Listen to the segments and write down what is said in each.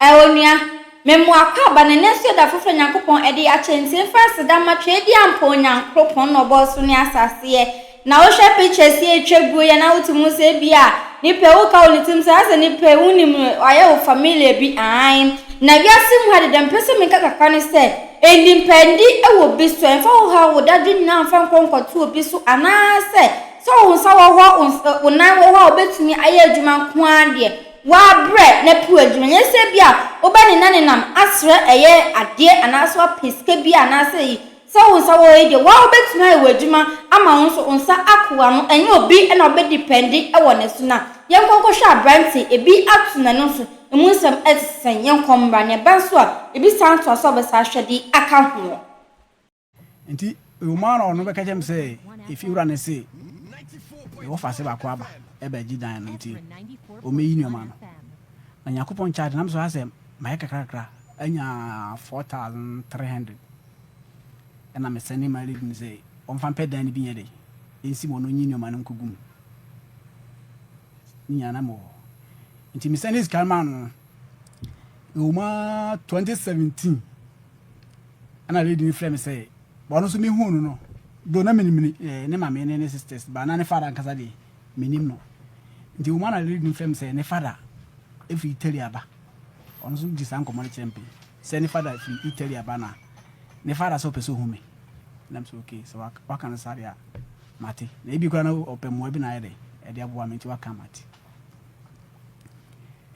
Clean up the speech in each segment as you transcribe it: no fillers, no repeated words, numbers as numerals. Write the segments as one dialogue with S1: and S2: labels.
S1: Ewonia memo akaba ne nso da fofo nyankopon edi achentin fast da matwe di ampo nyankopon no boso ne asase na wo hwe pictures e twegu ye na wotumu se bia ni pe wo ka onitim sa ase ni pe unim aye wo family bi an na wiasim hade dem pese me kakaka ne se endimpendi ewo bi so enfa wo ha wo dadwe na amfa nkonkoto obi so ana se so wo sa wo ho wo nan wo ho obetumi aye adwuma nko ade wa bre na pu adwuma nyese bia oba ne nanenam asre eye ade anaso peske bia anase yi so wo sa wo ede wa obetumi aye adwuma ama wo so onsa akoa no enye obi na obe dependi ewo ne so na yenkonko hwa branti ebi atuna no so emunsam etsen yenkombra ne banso a ebi santo so be sa hwede aka ho
S2: nti o no be ka jem say if you run say wo fa se ba kwa ba e ba gidan no nti o me yini o ma no na yakopon charge nam so asem ma kakra anya 4300 na me send my lead ni say on fan pedan ni bi nyede ensi mo no nyini o ma no nkugum ni yana mo nti me send his calman no ma 2017 ana lead ni frame say bono so me hu no do na menimini ne ma me ne sisters ba na ne father nkasa de menim no nti woman na lead ni frame say ne father if Italy aba ono so di san komo ne champion say ne father if Italy aba na ne father so peso hu me nam so okay so waka na sare a mate na ebi kwa na opemo bi na yede e de aboa me nti waka mate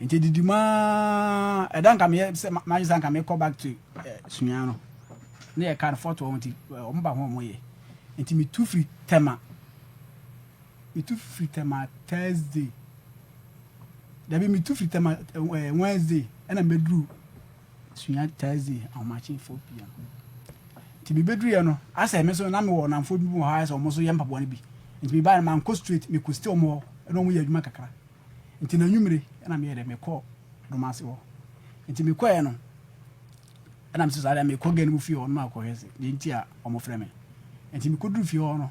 S2: nti didima edan kam ye ma jisan kam e call back to sunya no ne e kan photo on ti o mba ho mo ye nti mi tu free tema Thursday dabi mi tu free tema Wednesday na medru sunya Thursday on matching 4 pm nti mi bedru ye no asa me so na me wo na mfo bi mo ha asa mo so ye mpabo ne bi nti mi ba na man ko straight mi ko still mo na mo ye adwuma kakra nti na nwumre na me ye de me ko do ma se wo nti mi ko ye no na me so sare me ko gani mu fi ho no ma ko hese nti a omo frɛ me nti mi ko dru fi ho no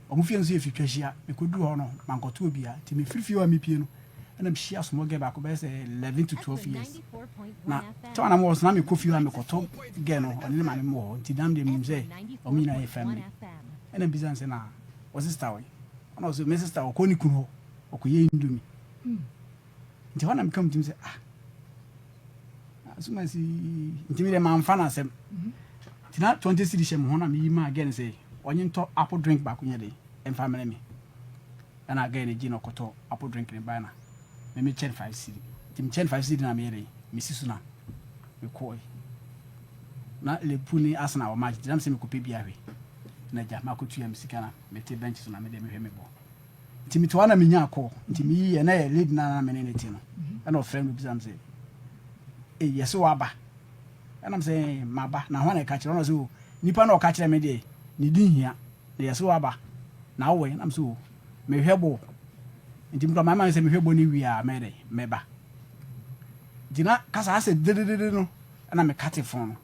S2: omo fi nso ye fi twahia me ko dru ho no man ko to obi a nti mi fi ho a mi pie no na me hia so mo ge ba ko be say 11 to 12 years na to na mo so na me ko fi ho a me ko to ge no oni ma me mo nti dam de mi say o mi na ye family na business na o sister we ona so me sister o ko ni kun ho o ko ye ndumi nti wana me kam tim say asuma si nti mi de man fa na sem tina 20 cedi shem ho na me yima again say onye nto apple drink ba kunya de en family me na again ji no koto apple drink ne ba na me chen 5 cedi tim chen 5 cedi na me yere me sisu na me koi na le puni asna o match dam se me kope bia hwe na ja ma kotu am sika na me te bench so na me de me hwe me bo nti mi to na me nya akọ nti mi yi na ye lead na me ne ti no na o friend bi sam say yeso aba na am say maba na ho na ka kire no so nipa na o ka kire me de ni din hia na yeso aba na wo na am so me hwe bo nti mi to ma man say me hwe bo ni wi a me de me ba dina kasa ase dedede no na me kate phone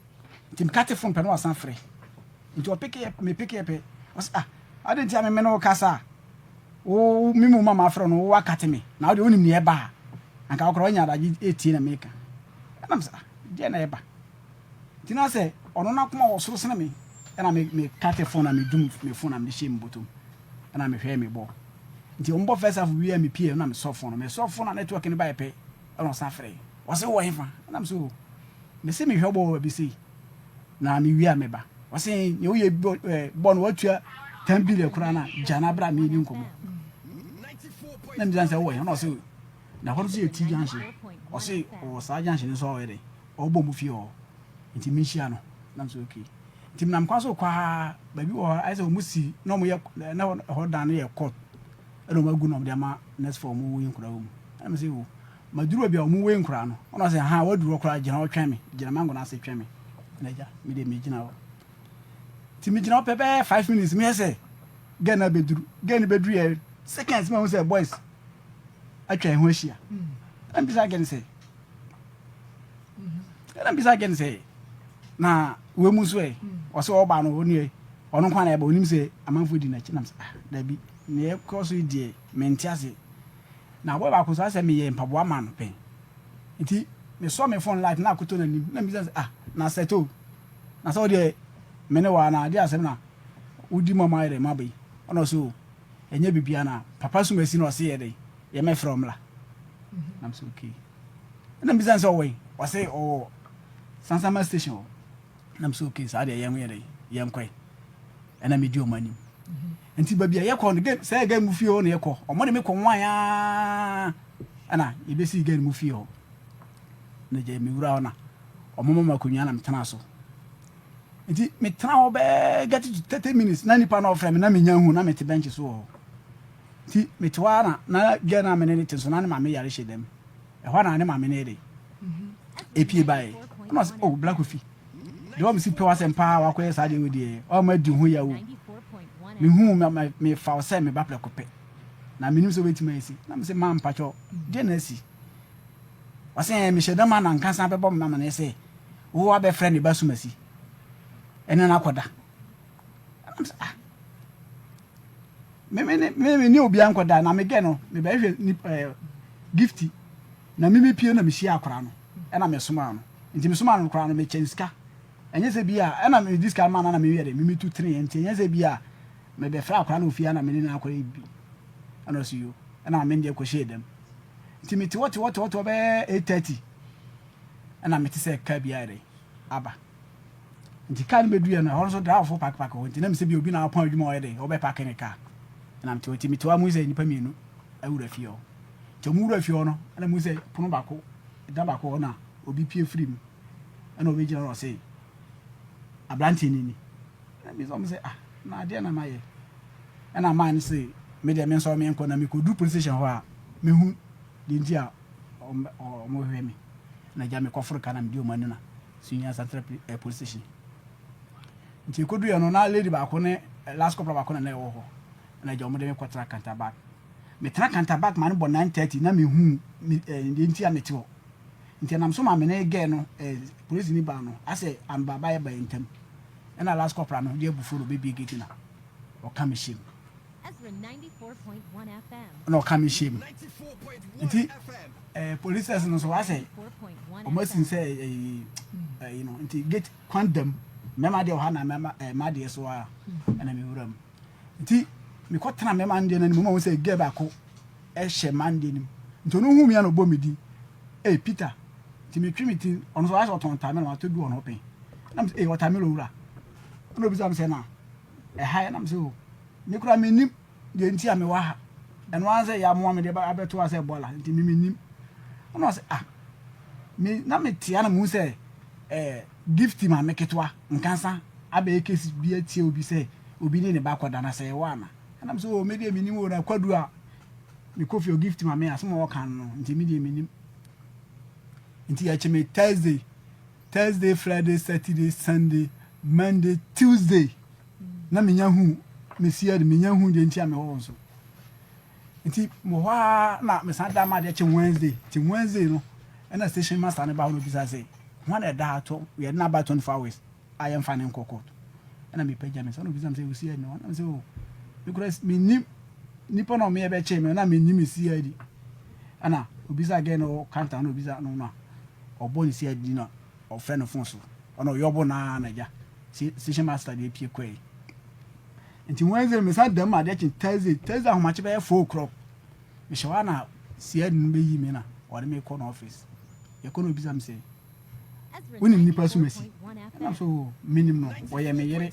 S2: nti me kate phone pe no asan frɛ nti o pick up me pick up o say ade nti me no kasa o mi mu mama frɛ no wa kate me na o de onim ne e ba anka okro nya da 18 na meka na msa je na e ba tina se ono na kuma wo soro sene me na me kate phone na me dum me phone na me shame bottom na me hwe me bo nti o mbo first half wi a me pie na me so phone na network ne ba e pe ono sa frɛ wo se wo hefa na mso me se me hwe bo bi sei na me wi a me ba wo se ye wo ye bo no watua 10 billion kura na jana bra me ni nkomo na me dan se wo he na se na ho so ye ti janse o se o sa janse ni so o yede o bo mu fi o nti mi hia no na mso okay nti nam kwa so kwa ba bi wo ai se o musi na mo ye na ho dan ye court e no magu no de ma next for mu wi nkura wo mu na me se wo maduro bia o mu wi nkura no ona se ha waduro kura gina o twan me gina mango na se twan me na ja mi de mi gina wo ti mi gina o pepe 5 minutes mi se gana beduru ye seconds me say boys atwa ho ahia am bisa again say na we mu so e o se o ba no oni e ono kwa na e ba onim say amanfo di na chi nam da bi ne e ko so die mentiase na bo ba ko so ase me ye mpaboa ma no pen nti me saw me phone light na akoto na nim na me say na settle na so de me ne wa na de asem na udi mama ire ma bai ono so enye bibia na papa so masi na o se ye dey ye me from la I'm so okay na me say so we o say oh Sansama station na me so okay sa de ye ho ye dey ye nkwai na me di o mani nti babia ye ko no game say game mu fie o na ye ko o mo de me ko wan ya ana ye be si game mu fie o na je mi wura ona o mo mama konwa na metana so nti metana ho be get to 30 minutes na nipa na ofre me na menya hu na mete bench so nti metwa na ge na me ne tin so na ne ma me yare hyedem e ho na ne ma me ne dey epie bai no oh black coffee de o me si pe wa sempa wa ko sa de we de o ma di hu ya wo me hu me fa o se me ba ple kope na me nim so wetima esi na me se ma mpacho de na esi wase me hyedem na nka san be bom na me ne se wo wa be friend ba sumasi ene na koda me ni obi ankoda na me ge no me ba hwe ni gifty na me pie na me hia akora no ena me soma no nti me soma no akora no me chenska enye se bia ena me diska ma na me wiere me tu 3 nti enye se bia me be fra akora no ofia na me ni na akora bi ana so yo ena me ndie ko shedem nti me ti what be 8:30 ena me ti se ka bia ere aba nti kan be duya na ho so drive for park ho nti na me se bi obi na apon adwuma o ye de o be park ni car na me ti mi to amu se nipa mienu awura fie o nti mu wura fie o no na mu se pono bako da bako na obi pie free mu na obi gina ro se ablanti ni na me so me se na ade na maye na man se me de me so me enko na me ko du police station ho a me hu de ntia o mo hwe me na ja me ko furu kana me di o manu na Senior Central Police Station nti kodu ya no na lady ba ko ne last couple ba ko na wo ho na ja mo de me kwatra kanta back me tra kanta back man bo 9:30 na me hu ndi nti a me ti ho nti na so ma me na ge no police ni ba no ase am baba ya ba ntem na last couple no de bufuru be big gate na o ka me shim Ezra 94.1 FM no ka me shim nti police no so ase o masin say you know nti gate condemn mema de ha na mema ma de so a na me wuram nti me ko tena mema nde na ni mo say ge ba ko hye mande nim nti no hu mi na obo medi Peter nti me twi meti ono so aso ton tamelo ato bi ono pen na me watermelon wura no bi sam say na ha na me say o me kura me nim de nti a me wa ha eno an say ya mo me de ba abeto ase bola nti me nim ono say me na me tia na mu say gift ma meketwa nkansa abe ekesi bi atie obi say obi ne ba koda na say wa na na so me de minim o na kwadu a me kofi o gift ma me aso mo kan no nti me de minim nti ya cheme Thursday Friday Saturday Sunday Monday Tuesday na me nya hu me sia de me nya hu de nti a me ho so nti mo wa na me san da ma de che Wednesday no na station master ne ba ho bi say one a da to we are not about 24 hours I am finding cocoa and I me pay jam so no bizam say we see no I say oh because me nipa no me e be che me na me nim see adi ana obisa again o counter no obisa no no obo ni see adi no o friend no phone so ono yobo na na ja station master dey pie kwai nti Wednesday me sa dem ade chin Thursday ho mache be 4 o'clock me shawa na see adi no be yi me na o de me call no office e ko no obisa me say woni nipa so mesi na so minim no woye me yere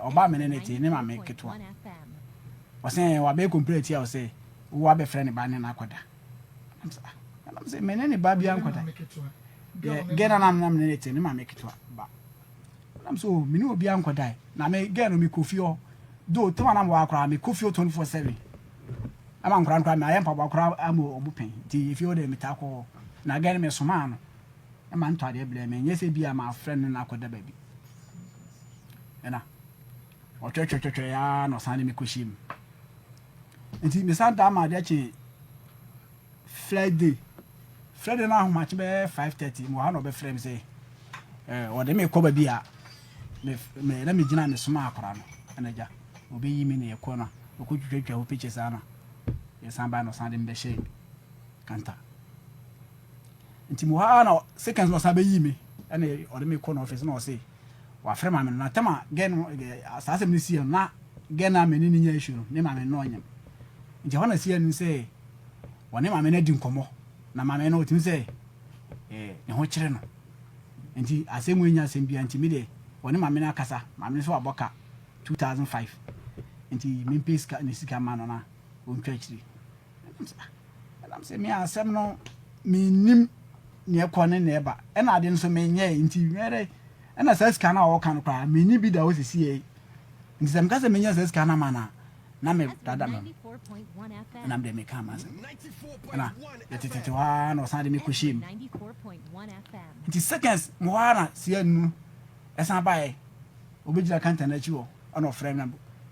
S2: oba me ne ti ne ma me ketwa wose wa be complete ya wose wo be friend ba ne na akoda am say me ne ba bia akoda gena na ne ti ne ma me ketwa ba am so me ne obi akoda na me gena me kofio do to na mo akora me kofio 24/7 ama nkora me ayempa ba akora amo obupen ti if you dey metako na gena me soma no e man to ade ble me nyese bia ma friend na akoda ba bi ena o twetwetwe ya no sane me koshim nti me san da ma de chi Friday na ho match be 5:30 mo ha no be frame say o de me ko ba bia me na me gina ne soma akora no ena ja obi yi me ne ekọ na o ko twetwetwe o pictures ana ye san ba no san de mbe she kanta nti mo ha na seconds no sa be yi me ene ode me call no office na o say wa frɛ ma me na tema gen asase me si na gen na me ni nya issue no ne ma me no onyam nti ho na si anu say wone ma me na di nkomo na ma me no otim say ne ho kyere no nti asemu nya asem bia nti me de wone ma me na kasa ma me so aboka 2005 nti me peska ne sika ma no na o ntwa kyiri am say me asem no me nim ne ekone ne eba e na ade nso me nya nti mere e na sika na wo kan kwa me ni bi da wo sisi e nti sam kasa me nya sika na ma na me dada no na me de me kama na yetete wa no sa de me kushim nti seconds mo wana si anu esan bae obejira kanta na chiwo ona ofrem na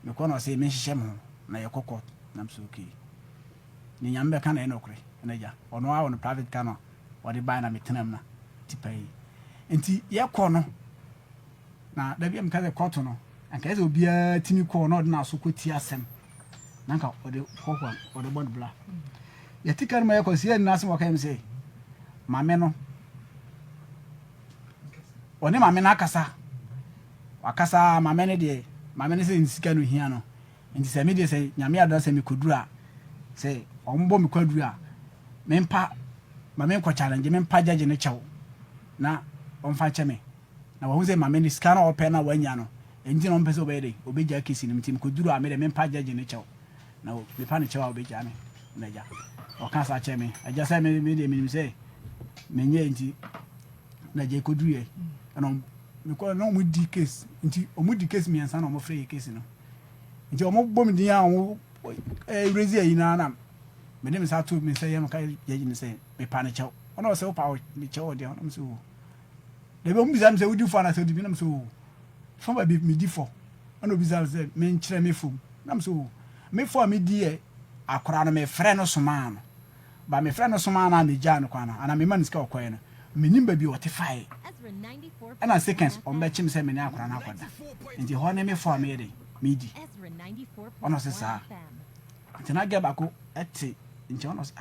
S2: me ko no say me hihye mo na ye kokot na mso okay ni nyambe kana eno kure na ja ono a ono private kana wode buy na metenam na tipai nti ye ko no na da bia mka ze koto no anka ze obia timi ko no de na so kwoti asem nanka ode kokwa ode bond bla ye tikar ma ye ko sie na asem wakam say mame no one mame na akasa wakasa mame ne de mame ne se nsika no hia no nti se me de se nyame ada se me kodura se ombo me kwadura mempa mame ko challenge mempa judge ne chew na omfa cheme na wo se mame ne sika na open na wanya no enti no mpese obede obeja kesi ne mtim kodura me de mempa judge ne chew na me pa ne chew obeja me na ja o kan sa cheme aja se me de me se menye enti na je kodura no me ko no mu di case nti o mu di case mi ansa na o mo free case no nti o mo bom din a o rezi ayi na na me dem sa to me say yam ka yaji me say me pa na chew ono se o pa me chew de ono so de be o bizam say udi fo na say udi bi na so fo ba bi me di fo ono bizam say me nkyere me fo na so me fo me di e akora no me frɛ no soma no ba me frɛ no soma na me gya no kwa na ana me man ska okoye no me nim ba bi o te fae ana seconds on be chim say me ne akora na akoda nti ho ne me fo me de me di ono se sa nti na gaba ko ete nti ono se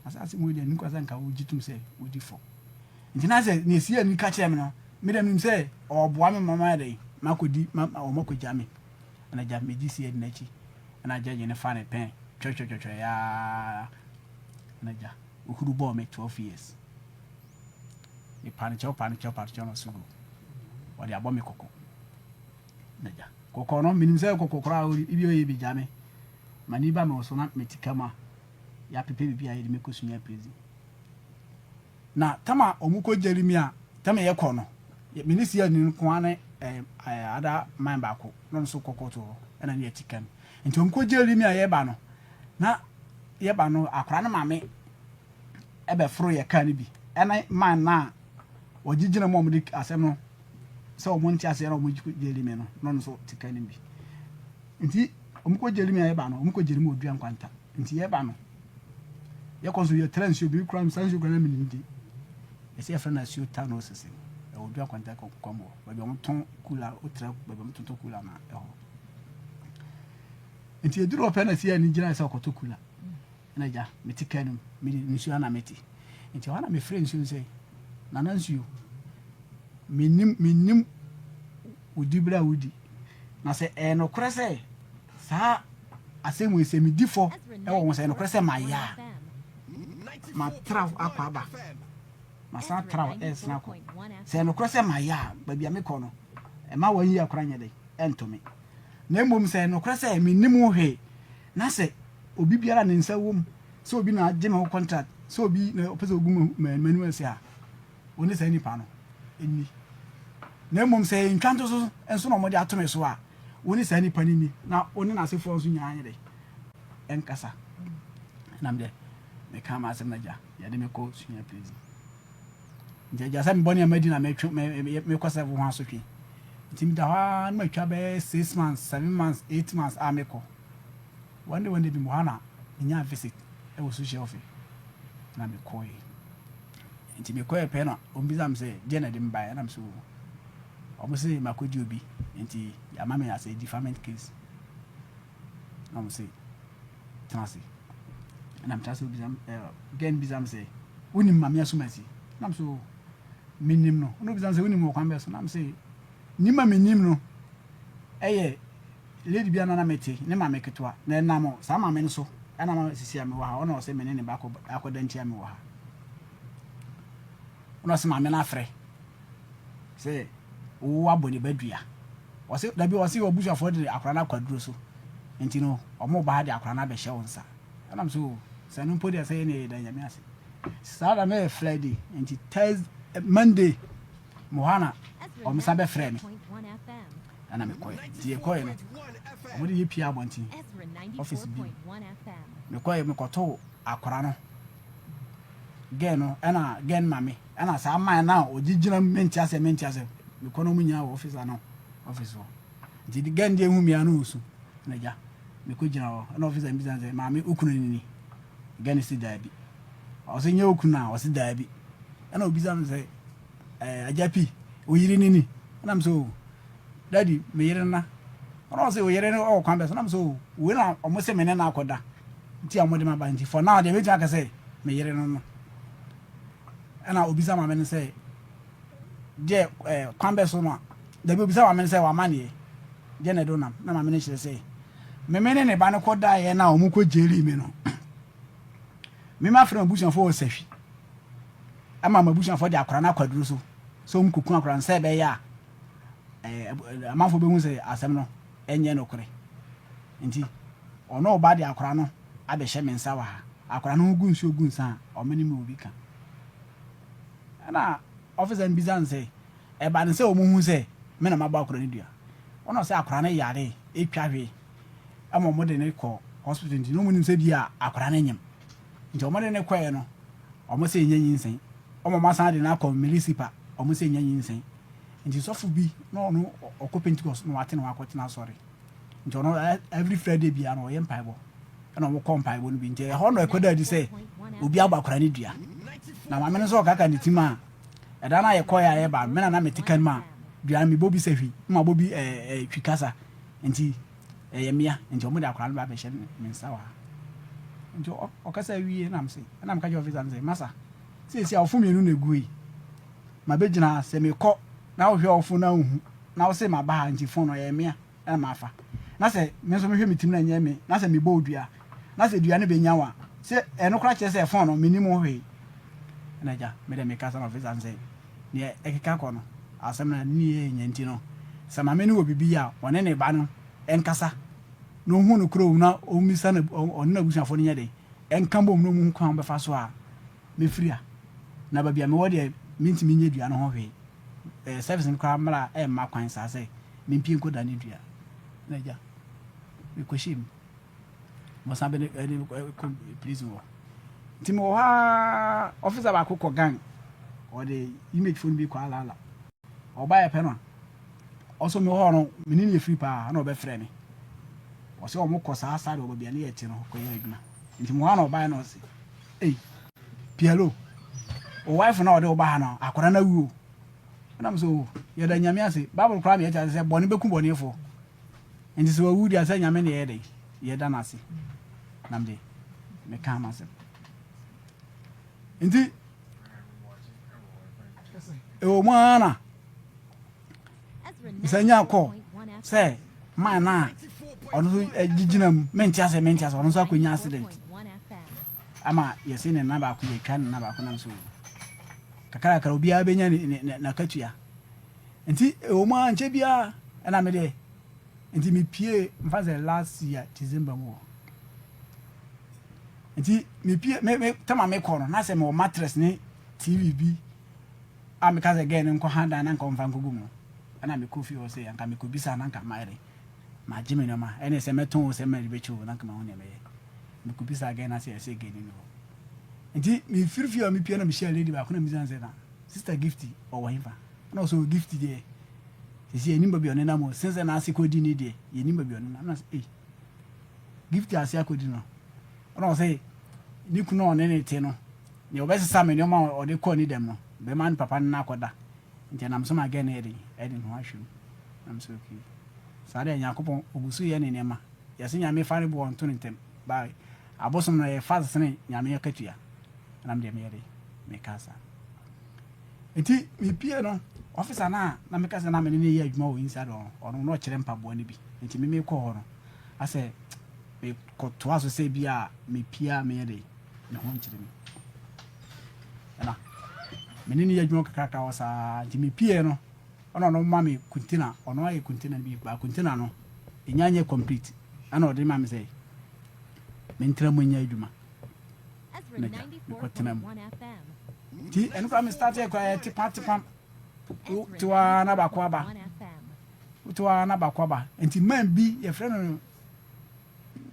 S2: asase mu de ni kwasa nka wo gitum say wo di fo nti na se ne sia ni ka kire me no me dem nim say oboa me mama de makodi o makogya me ana ja me di sia na chi ana ja je ne fa ne pen twa ya ana ja uhuru bo me 12 years e panicho no sugo wadi abo me koko na ja koko no minim say koko kora ibi oye bi jame mani ba me so na metikama ya pepe bibia ye de me kosunya prezi na tama omuko jeremia tama ye ko no minisi ya ni ko ane ada man ba ko no so koko to na ne etikan nti omuko jeremia ye ba no na ye ba no akora na mame ebe fro ye ka ni bi ena man na wajijina mo mudi asem no se o monti ase na o muji jeremia no so tikan ni bi nti omuko jeremia ye ba no omuko jeremia odua nkwanta nti ye ba no ye konso ye transio bi kram sanjo gana minimdi ese ye frana sio tano sese e odua kwanta ko komo ba bi on ton kula otra ba bi on ton kula na e ho nti eduro pena sia ni gina ese ko to kula na ja metikanu mi nsu na meti nti wana me friend nsu say na nansu minim udibra udi na se no krese sa asemu ese mi difo e wo se no krese maya ma trav akwaba ma sa trav es na ko se no krese maya ba bia me ko no e ma wan yi akora nya dai entomi na mbom se no krese mi nim hwe na se obi biara ne nsa wom so obi na agye me contract so obi na opese ogum manu ase a oni se ni pa no eni na mbom se ntwanto so enso no mo de atome so a oni se ni pa ni na oni na se fo so nya anye dai enkasa namde me kama asem na ja ya de me ko sunya please ja sa me boni amadi na me kwasa wo ha so twi ntim da ha na matwa be 6 months 7 months 8 months ameko one day bi mo hana nya visit e wo social office na me ko yi nti me ko e pe na o bizam say je na de mba na me so o mo say makodi obi nti ya mama ya say defamation case na mo say transi na mtase bizam gen bizam say woni mamia sumasi nam so minim no no bisa say woni mo kwan be so nam say nima minim no eye lady bia na meti ne ma meketo a na nam sa ma me nso ana ma sisi ame wa ha ona o say me ne ba akoda ntia me wa ha ona se ma me na afre say wo aboni badua o say da bi o say obusu afo de akora na kwaduro so enti no omo ba de akora na be hye wonsa ana so say no podi say ne da nyame ase sada me Friday enti Thursday Monday mohana o msa be frɛ me ana me koy ti e koy no o de yepi abonti office bi me koy me koto akora no gen no ana gen mame ana sa man na o gigina menti ase me kono mu nya office ano office wo di gen de hu mi anu usu na ja me ko gina wo na office am bizan say mame okunu ni gen si daabi o se nya okunu o se daabi ana obizan say ajapi oyiri nini na so daddy me yire na ona say oyire no o kwan be so na so we na o mo se me na akoda nti amode ma ba nti for now de meja ka say me yire no ana obisa ma me say je kwan be so no da bi obisa ma me say wa mane je na do nam na ma me chire say me ne ba ne koda ye na o mu ko jeri me no me ma fra busan fo osafi ama mabusan fo de akora na kwaduro so mu kokun akora nse be ya amanfo be hu say asem no enye no kore nti ono oba de akora no abehye me nsa wa ha akora no gu nsa o mani me obi ka ana officer mbizan say e ba ne say o mu hu say me na maba akora ni dua ono say akora na yare etwa hwe ama mo de ne ko hospital nti no mu nim say bia akora na nyem nti o mo de ne kwae no o mo say nyanyi nsen o mo san de na ko milisipa o mo say nyanyi nsen nti sofu bi no no okọ Pentecost no ate na akọte na sorry nti ono every Friday bia no ye mpaibo na mo ko mpaibo no bi nti ho no ekoda di say obi agbakora ni dua na ma me no so kaka ni tima eda na ye koya ye ba me na metikan ma dua mi bobi sehwi ma bobi twikasa nti ye mia nti o mo de akora no ba be hye me nsa wa nti o kasa wie na mse na mka je officer nse masa si afu mienu na egui ma be gina se me ko na wo hwe ofu na hu na wo se ma ba nti fon no ye mia na ma fa na se me so me hwe mitim na nya me na se me bo dua na se dua ne be nya wa se eno kra che se fon no me ni mo hwe na ja me de me kasa na officer nse ne ekeka ko no asem na ni ye nya nti no se ma me ni wo bibi ya one ne ba no enkasa no hu no kro na o misa na on na busuafo nya de enkambo no mu kwan be fa so a me fria na ba bia me wo de mintimi nya dua no ho hwe service no kwa mara ma kwan sa se me mpie nkoda ne dua na ja me koshim mo sabe ne please wo timo ha officer ba kokko gang o de image phone bi kwa ala o ba ye pe no also me ho no me ni free pa na o be frɛ me o se o mo kosa sare o ba bia ne ye ti no ko ye adwuma nti mo ha no ba no se pialo o wife na o de o ba ha no akora na wu na so ye da nyame ase bible kra me ye ta se boni beku boni fo nti so wu dia se nyame ne ye de ye da na ase namde me ka ma se nti o mana isanya ko se man na onu gigina menti ase onu so akonya accident ama yesi ne na ba ku ye kan na ba ku na so kakara kara obi abenya na katua nti o ma nche bia na me de nti me pie mfaze last year December mo nti me pie me tama me kono na se me mattress ni TV bi am kaze again nko handa na nko mfa nkogu mu ana me kofi o se anka me ko bisa na nka maire ma jimi no ma ene se meton o se ma ribechi o na nka ma ho ne me ko bisa again na se again ni no nti me firfi o me pie na me share lady ba ko na mi zanze na sister Gifty o wa hifa na so Gifty de sisi enimba bi onena mo sense na asikodi ni de enimba bi onena na Gifty asiakodi no na o say ni kuno onene te no ne obesesa me no ma o de ko ni dem no be man papa na akoda nti na msoma again edi no ahwem na mso ki sare yakopon obusu ye ne nema yase nyame fare bo onto ntem ba abosom na ye fast ne nyame yakatua na mde me kasa Enti me pie no officer na me ka say na me ne ye adwuma wo inside ono no kire mpaboa ne bi. Enti me kɔ hɔ no ase me kɔto aso sɛ bi a me pia me yɛ de me ho nkire me. Ɛna me ne ye adwuma kakra wo saa enti me pie no ono no ma me container ono ayɛ container bi ba container no enyanye complete ana ɔde ma me sɛ me ntra mo nya adwuma. Me kɔtena mu. Ti enu kwa me start e kwa tipa tuwa na bakwaba enti man bi ye frɛ no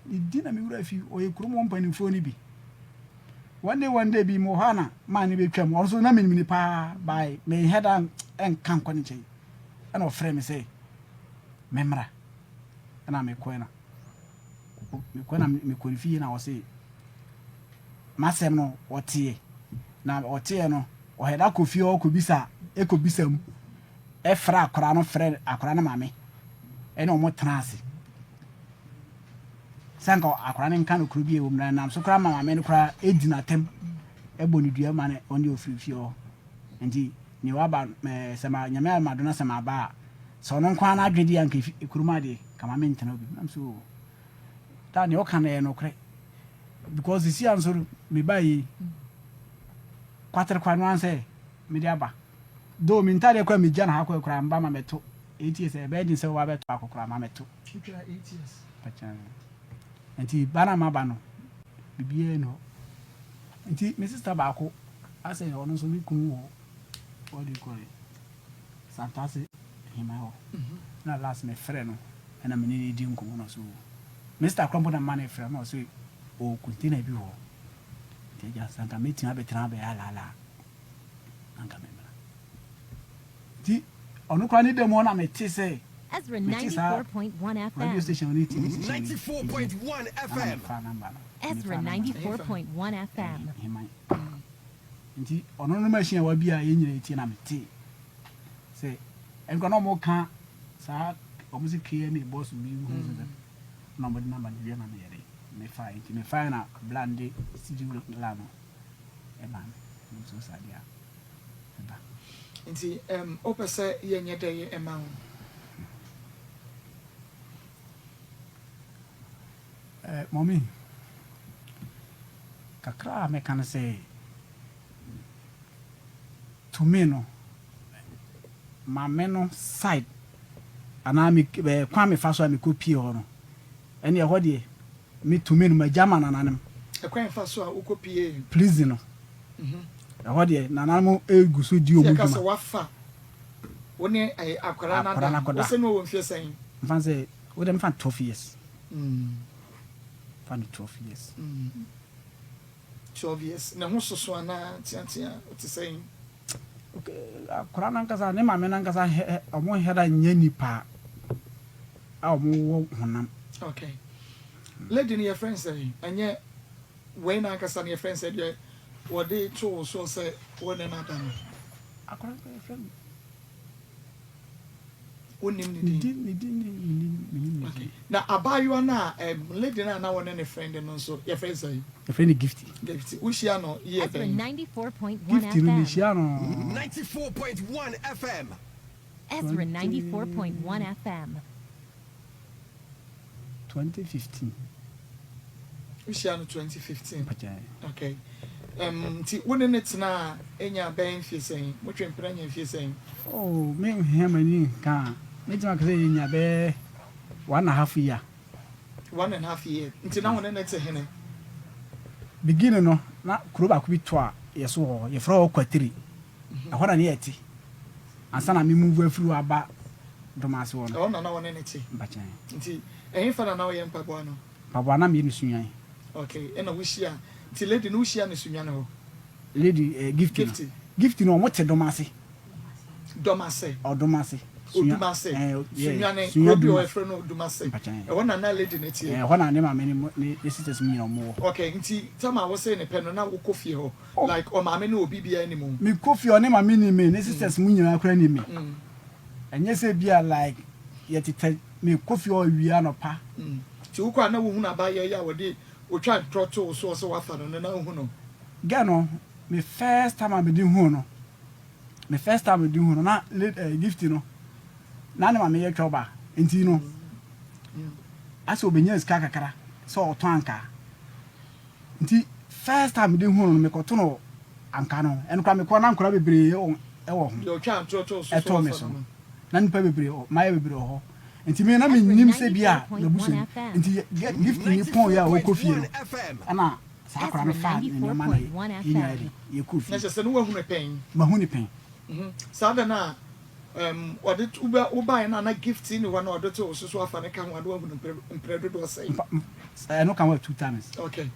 S2: idi na me wura fi o ye kurom mpanimfo ni bi one day bi mo ha na man ni betwam ɔnso na me ni pa bai me heada en kan kwa ni kyɛn ɛna ɔfrɛ me sɛ memra ɛna me kɔ me fi na ɔse masɛm no ɔtie na ɔtie no ɔhɛda kofi ɔkɔbisa ekɔbisa mu ɛfra akora no frɛ akora no mame ɛna ɔmo tena ase sanka akora no nka no kuro bi ewom na nam so kora mame no kora edina tem ɛbɔ ne dua ma ne ɔne ofirifi ɔ nti ne waba sɛma nyame amadona sɛma ba sɛ ɔno nkwa na adwedi anka kuruma de kama me ntena obi nam so ta ne ɔka na no kore because isi ansoro me ba yi kwatre kwa no anse me de aba do me ntade kwa me gya na hakwa kura mba ma meto 8 years e be din se wa beto akokura ma meto kura 8 years pacha enti bana ma ba no bibie no enti me sister ba ko ase ono so mi kunu wo what do you call it santase hima ho na last me frɛ no na me ni di nkomo no so Mr. Crumbo na man frɛ no so o container bi ho teja sanga meeting abetra be ala anka memra ti onu kwa ni demo na meti say
S3: Ezra 94.1 FM
S2: radio station ni
S4: 94.1 FM
S3: Ezra 94.1 FM
S2: nti onu no machine wa bia ye nyina eti na meti say enko no mo ka sa o music here ni boss bi hu na mo na ma dia na me yere me fine na blande studio la no e man so sadia eba
S4: nti opese ye nyede ye ema
S2: mommy kakra me kan say to me no no side ana me kwa me fa so me kopie ho no ene e ho de me to me no majama nananem
S4: e kwa fa so a ukopie
S2: please no e ho de nananem eguso di omu
S4: duma ka so wafa woni akwara na wo se no wo mfie sen
S2: mfa say wo dem fa 12 years fa 12 years
S4: 12 years na ho soso ana tiatia o te sen
S2: okay akwara na nkasa ne mame na nkasa omo heda nya nipa a omo honam
S4: okay lady ni your friend say anye we na nkasa ni your friend say dey what they told so say when na dan
S2: akwara friend
S4: onim ni okay na abayo na lady na won ne friend no so your friend say
S2: your friend gift
S4: ushia no ye
S3: Ezra 94.1
S2: gift no
S3: FM
S2: shia no
S4: 94.1 FM
S3: Ezra 94.1 FM
S2: 2015
S4: ushia no 2015
S2: pacha
S4: okay ti woni net na enya ben fie sen mo twempra nya fie sen
S2: oh me hemani ka me jama ka say nya be 1.5 year
S4: 1.5 year nti na woni net hene
S2: begin no na kuro ba ko bi to a yeso ho ye fra ho kwatiri ho na ne yeti ansa na me move afiri aba domase wo no
S4: na woni net
S2: pacha
S4: nti ehin fa na wo ye mpaboa no
S2: papa na me ni sunyan
S4: okay ena wushia ti lady no wushia ne sunyan ho
S2: lady gift no mo te domase
S4: Odumase sunyan obi o efre no Odumase e wona na lady ne tie
S2: ho na ne ma me ni sisters mu nyina mo
S4: okay nti tama wo say ne pe no na wo kofie ho like o ma me no obi bia ni mu
S2: mi kofie o ne ma me ni me ne sisters mu nyina akra ni me enye se bia like yetite mi kofie o wia no pa
S4: ti wo kwa na wo hu na ba ye ya wo de o twa trotto so wafa no na hu no
S2: ga no me first time I be hu no the first time we do hu no na gift no na ne ma me ye twoba enti no aso obenya ska kakara so oto anka nti first time de hu no me koto no anka no enko me ko na nkora bebre ewo ho
S4: yo twa to so
S2: eto me so na nipa bebre o ma bebre ho nti me na me nim se bia na buso nti gift ni pon ya o kofi no ana sakora me fa ni ma na ye kofi
S4: na se no wa hu ne pen
S2: ma hu ni pen
S4: sa da na ode uba na gift ni wa na ode to so afa ne kan wa do hu mpredo do say
S2: no kan wa 2 times
S4: okay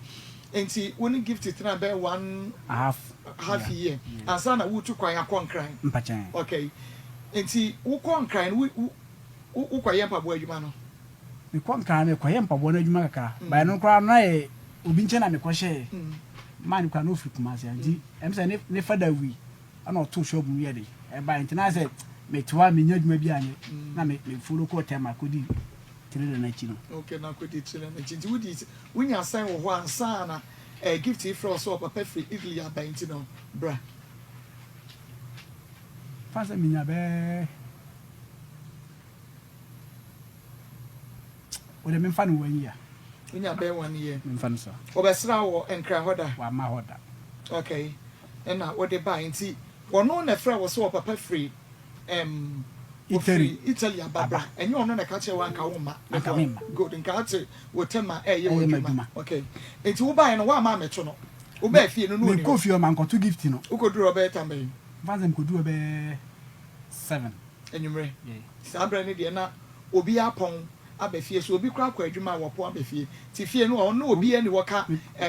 S4: enti woni gift tena be 1.5 year asa na wutu kwan akonkran
S2: mpachan
S4: okay enti wo konkran wo kwaye mpabo adwuma no
S2: me konkran me kwaye mpabo na adwuma kakra ba no kra na e obi nche na me kwhye man kwa no fi kuma se anti em se ne fada wi ana oto shop mu ye de e ba nti na se me toa me nya adwuma bi anye na me follow ko tema kodi tire na chi no
S4: okay na kodi tire na chi nti wudi wunya sign wo ho ansa na gift if so papa free Italy abainti no bra
S2: fasa minya be ode me fa no wan ya
S4: wunya be 1 year
S2: me fa no so
S4: obesra wo enkra hoda
S2: wa ma hoda
S4: okay na ode ba nti wono na fra wo so papa free Italy ababra enye ono na ka che wa nka wo ma good nka ate wo tema ye wo dwuma okay enti wo ba ye no wa ma meto no wo ba fie no no
S2: ni ko fie ma nkoto gift no
S4: wo ko duro be tambe
S2: fazem ko duro be 7
S4: enyumre sabra ne de na obi apon abefie so obi kra kwa adwuma wo po abefie ti fie no ono obi ani wo ka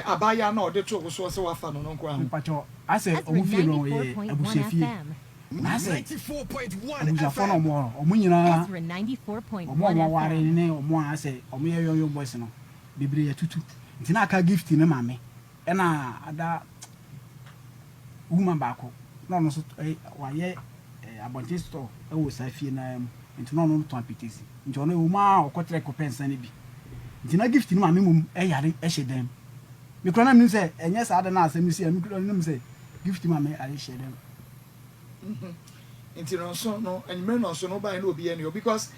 S4: abaya na ode to wo so se wafa no nko ahu
S2: pacho ase omu fie no ye abushe fie Nase
S3: 94.1
S2: FM. Omo nyina
S3: Ezra 94.1
S2: omo ware
S3: FM.
S2: ne omo ase omo ye yo boys no bebre ya tutu nti na aka gift ne mame e na ada woman baako na no so wa ye abonte store e wo sa fie na nti no to apetesi nti ono wo ma okotre ko pensa ne bi nti na gift ne mame mum e yare e hyedem me kro na mi se enye sa ada na asem si mi kro na se gift mame are hyedem
S4: nti no so no enme no so no ba na obi ene because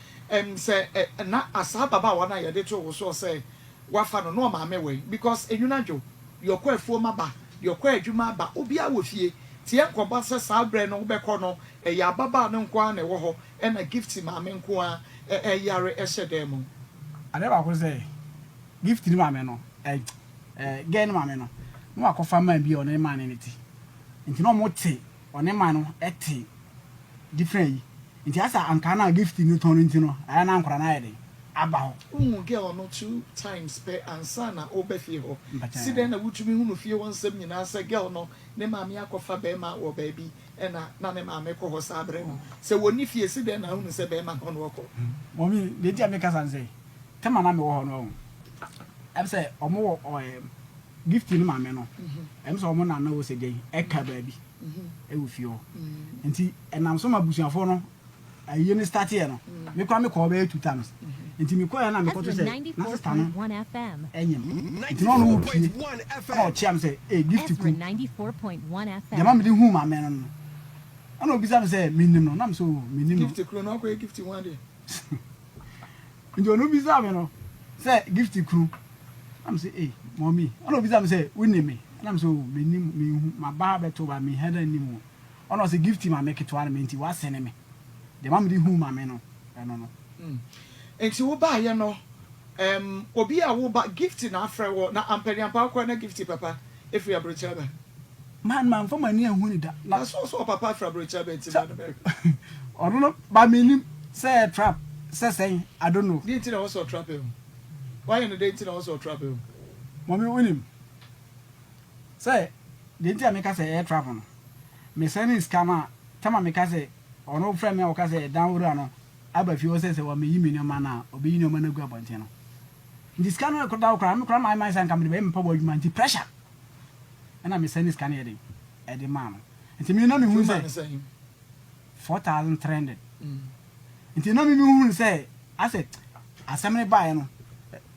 S4: say na asaba ba wa na ye de to wo so say wafa no no ma me we because enunadwo yokọ afuo maba yokọ adwuma ba obi a wo fie tie nkoba se sa bre no be kọ no ya baba no nko na wo ho e na gift ma me nko a yare e hyede mu
S2: ade ba ko say gift ni ma me no gen ma me no no akofa man bi o ne man ne ti nti no mo te one man no ete different yi nti asa anka na gift ni ton nti no aya na ankora na yede aba ho
S4: girl no 2 times per answer na obefie ho si den na wutumi hu no fie won sam nyina sa girl no ne maami akofa be ma wo baby na ne maami ko ho sa abre no se woni fie si den na hu no se be ma ho no ko
S2: momi de dia make san say tema na me wo ho no am say omo gift ni maami no am say omo na na wo se dey e ka baby e wo fie ho nti enam so mabusuafo no ayi ni start here no me kwa me ko be 2 times nti me ko ya na me ko to say na sister no
S3: 94.1 FM.
S2: enyem nti no no pie o chiam say gift
S3: Ezra
S2: ku
S3: 94.1 FM.
S2: jama me di hu ma me no ana obisa me say minim no nam so minim no
S4: gift kro no ko gift one day
S2: nti ono bisa me no say gift ku nam say mommy ana obisa me say woni me nam so minim me hu ma ba be to ba me heda nim ono say gift ma me ketwa na me nti wa sene me de ma me di hu ma me no no
S4: enti wo ba ye no obi a wo ba gift na afre wo na ampani ampa ko na gift papa efri abrochaba
S2: man for mani hu ni da
S4: na so papa afri abrochaba enti ba no
S2: ono no ba minim say trap say I don't know
S4: di enti na wo so trap e why no dey enti na wo so trap e
S2: mommy winim say de enti ameka say air trap no me send scammer tama meka say ono friend me o ka say download no aba fi o say wa me yimi no mana obi yini o mana gu abonte no ndi scanner ko dawo kra me kra my san kam de be me pa bo adwuma nti pressure na me send scanner de e de ma no nti me na me hu say 4300 nti na me hu say asset asemne ba no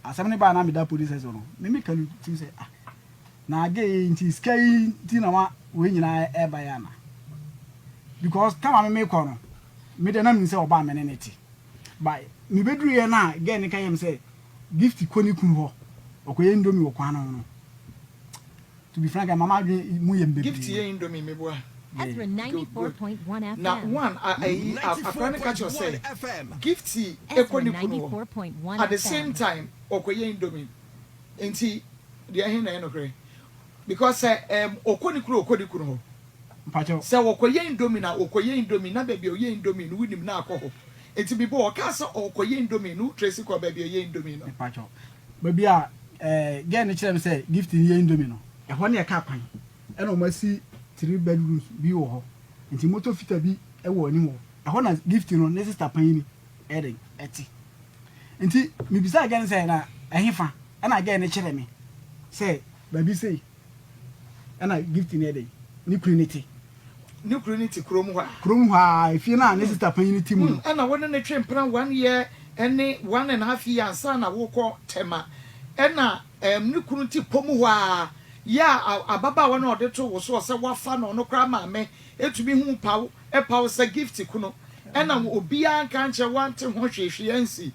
S2: asemne ba na me da police so no me kan ti say na age nti sky nti na wa we nyina e ba ya na because time me call no me dey na me say oba me ne ti but me bedru ye na again ne kayem say gift ko ni kunu ho okoye ndomi wo kwan no to be frank mama mu ye mbebe
S4: gift ye indomie me boa
S3: Ezra 94.1 FM.
S4: now one I can catch you say gift eko ni kunu ho
S3: 94.1
S4: at the
S3: FM.
S4: same time okoye indomie enti dia hin na no kre because okoni kunu ho
S2: mpacho
S4: se okoye indomie na baby oye indomie no winim na akọ ho enti bibo o ka se okoye indomie no tracy ko baby oye indomie no
S2: mpacho baby a get ne kire me say gift ye indomie no e ho na e ka kwan e no masi 3 bedrooms bi wo ho enti moto fita bi e wo ani wo e ho na gift no ne sister pan ni e den eti enti me bisa again say na ehefa e na get ne kire me say baby say e na gift ni e den ni kuniti
S4: ni kuniti krom
S2: ha ifie na ne sister pan ni timu no
S4: ana wona ne twempran 1 year ene 1.5 years na wokọ tema ena ni kuniti pomu ho ya ababa wona odeto wo so se wafa no no kra ma me etumi hu paw se gift kuno ena obi an kan che wante ho hwehwe ansi